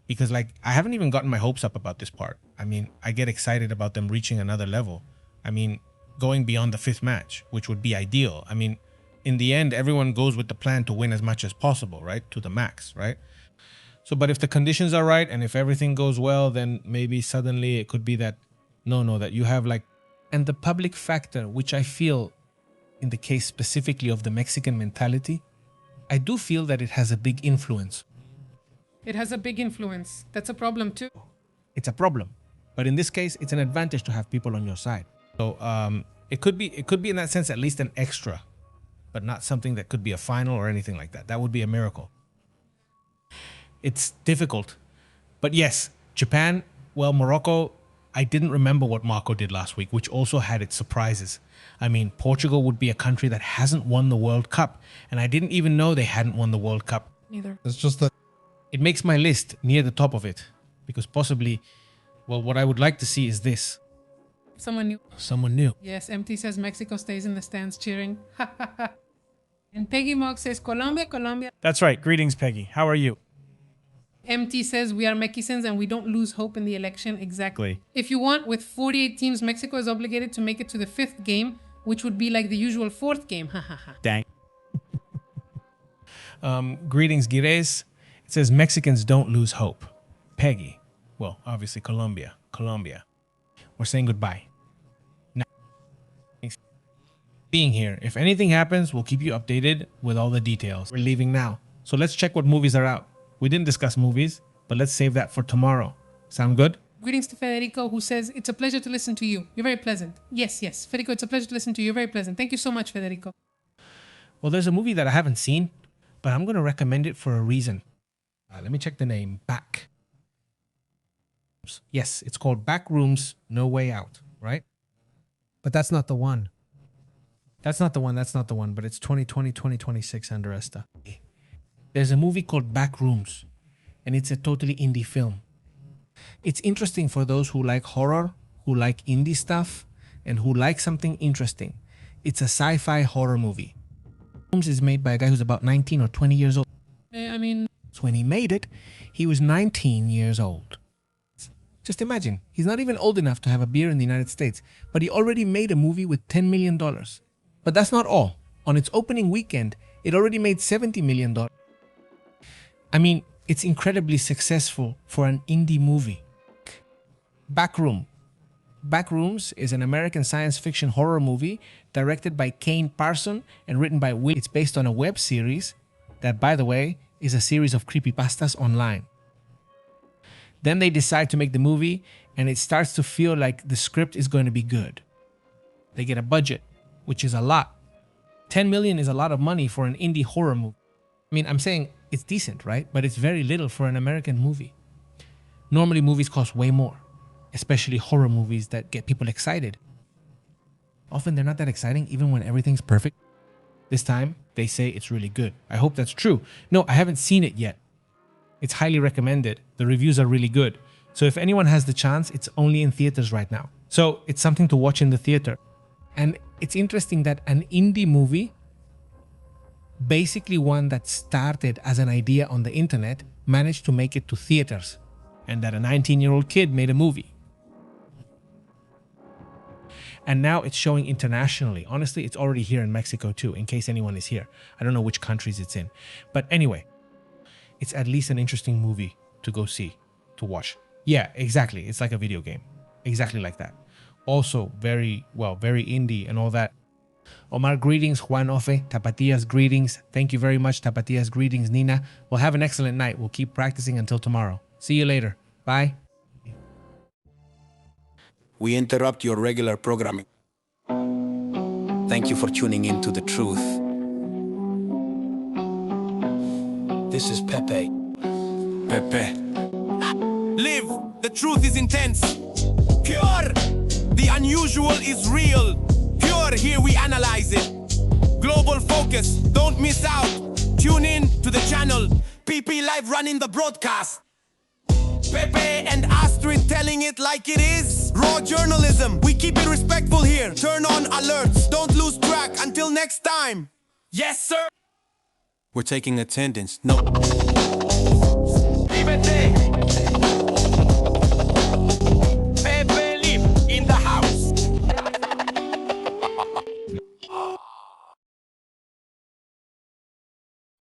S1: because like I haven't even gotten my hopes up about this part. I mean, I get excited about them reaching another level. I mean, going beyond the 5th match, which would be ideal. I mean, in the end, everyone goes with the plan to win as much as possible, right? To the max, right? So, but if the conditions are right and if everything goes well, then maybe suddenly it could be that, no, that you have like, and the public factor, which I feel in the case specifically of the Mexican mentality, I do feel that it has a big influence.
S3: It has a big influence. That's a problem too.
S1: It's a problem, but in this case, it's an advantage to have people on your side. So it could be in that sense at least an extra, but not something that could be a final or anything like that. That would be a miracle. It's difficult, but yes, Japan. Well, Morocco. I didn't remember what Morocco did last week, which also had its surprises. I mean, Portugal would be a country that hasn't won the World Cup, and I didn't even know they hadn't won the World Cup.
S3: Neither.
S9: It's just that
S1: It makes my list near the top of it, because possibly, well, what I would like to see is this.
S3: Someone new.
S1: Someone new.
S3: Yes, MT says Mexico stays in the stands cheering. And Peggy Mog says Colombia, Colombia.
S5: That's right. Greetings, Peggy. How are you?
S3: MT says we are Mexicans and we don't lose hope in the election. Exactly. If you want, with 48 teams, Mexico is obligated to make it to the 5th game, which would be like the usual 4th game.
S5: Dang.
S1: Greetings, Gires. It says Mexicans don't lose hope. Peggy. Well, obviously Colombia. We're saying goodbye. Now, thanks for being here. If anything happens, we'll keep you updated with all the details. We're leaving now. So let's check what movies are out. We didn't discuss movies, but let's save that for tomorrow. Sound good?
S3: Greetings to Federico, who says, it's a pleasure to listen to you. You're very pleasant. Yes. Federico, it's a pleasure to listen to you. You're very pleasant. Thank you so much, Federico.
S1: Well, there's a movie that I haven't seen, but I'm going to recommend it for a reason. Let me check the name. Back. Yes, it's called Backrooms, No Way Out, right?
S5: But that's not the one.
S1: That's not the one, but it's 2020, 2026 under Esta. There's a movie called Backrooms, and it's a totally indie film. It's interesting for those who like horror, who like indie stuff, and who like something interesting. It's a sci-fi horror movie. Backrooms is made by a guy who's about 19 or 20 years old.
S3: I mean,
S1: So when he made it, he was 19 years old. Just imagine, he's not even old enough to have a beer in the United States, but he already made a movie with $10 million. But that's not all. On its opening weekend, it already made $70 million. I mean, it's incredibly successful for an indie movie. Backrooms is an American science fiction horror movie directed by Kane Parson and written by Will. It's based on a web series that, by the way, is a series of creepypastas online. Then they decide to make the movie, and it starts to feel like the script is going to be good. They get a budget, which is a lot. 10 million is a lot of money for an indie horror movie. I mean, I'm saying it's decent, right? But it's very little for an American movie. Normally movies cost way more, especially horror movies that get people excited. Often they're not that exciting even when everything's perfect. This time they say it's really good. I hope that's true. No, I haven't seen it yet. It's highly recommended. The reviews are really good. So if anyone has the chance, it's only in theaters right now. So it's something to watch in the theater. And it's interesting that an indie movie, basically one that started as an idea on the internet, managed to make it to theaters, and that a 19-year-old kid made a movie. And now it's showing internationally. Honestly, it's already here in Mexico too, in case anyone is here. I don't know which countries it's in. But anyway, it's at least an interesting movie to go see, to watch. Yeah, exactly. It's like a video game. Exactly like that. Also very indie and all that. Omar, greetings. Juan Ofe, Tapatias, greetings. Thank you very much, Tapatias. Greetings, Nina. Well, have an excellent night. We'll keep practicing until tomorrow. See you later. Bye.
S10: We interrupt your regular programming. Thank you for tuning in to The Truth. This is Pepe. Pepe.
S11: Live! The truth is intense. Pure! The unusual is real. Pure, here we analyze it. Global focus, don't miss out. Tune in to the channel. PP Live running the broadcast. Pepe and Astrid telling it like it is. Raw journalism, we keep it respectful here. Turn on alerts, don't lose track. Until next time. Yes, sir.
S10: We're taking attendance. No.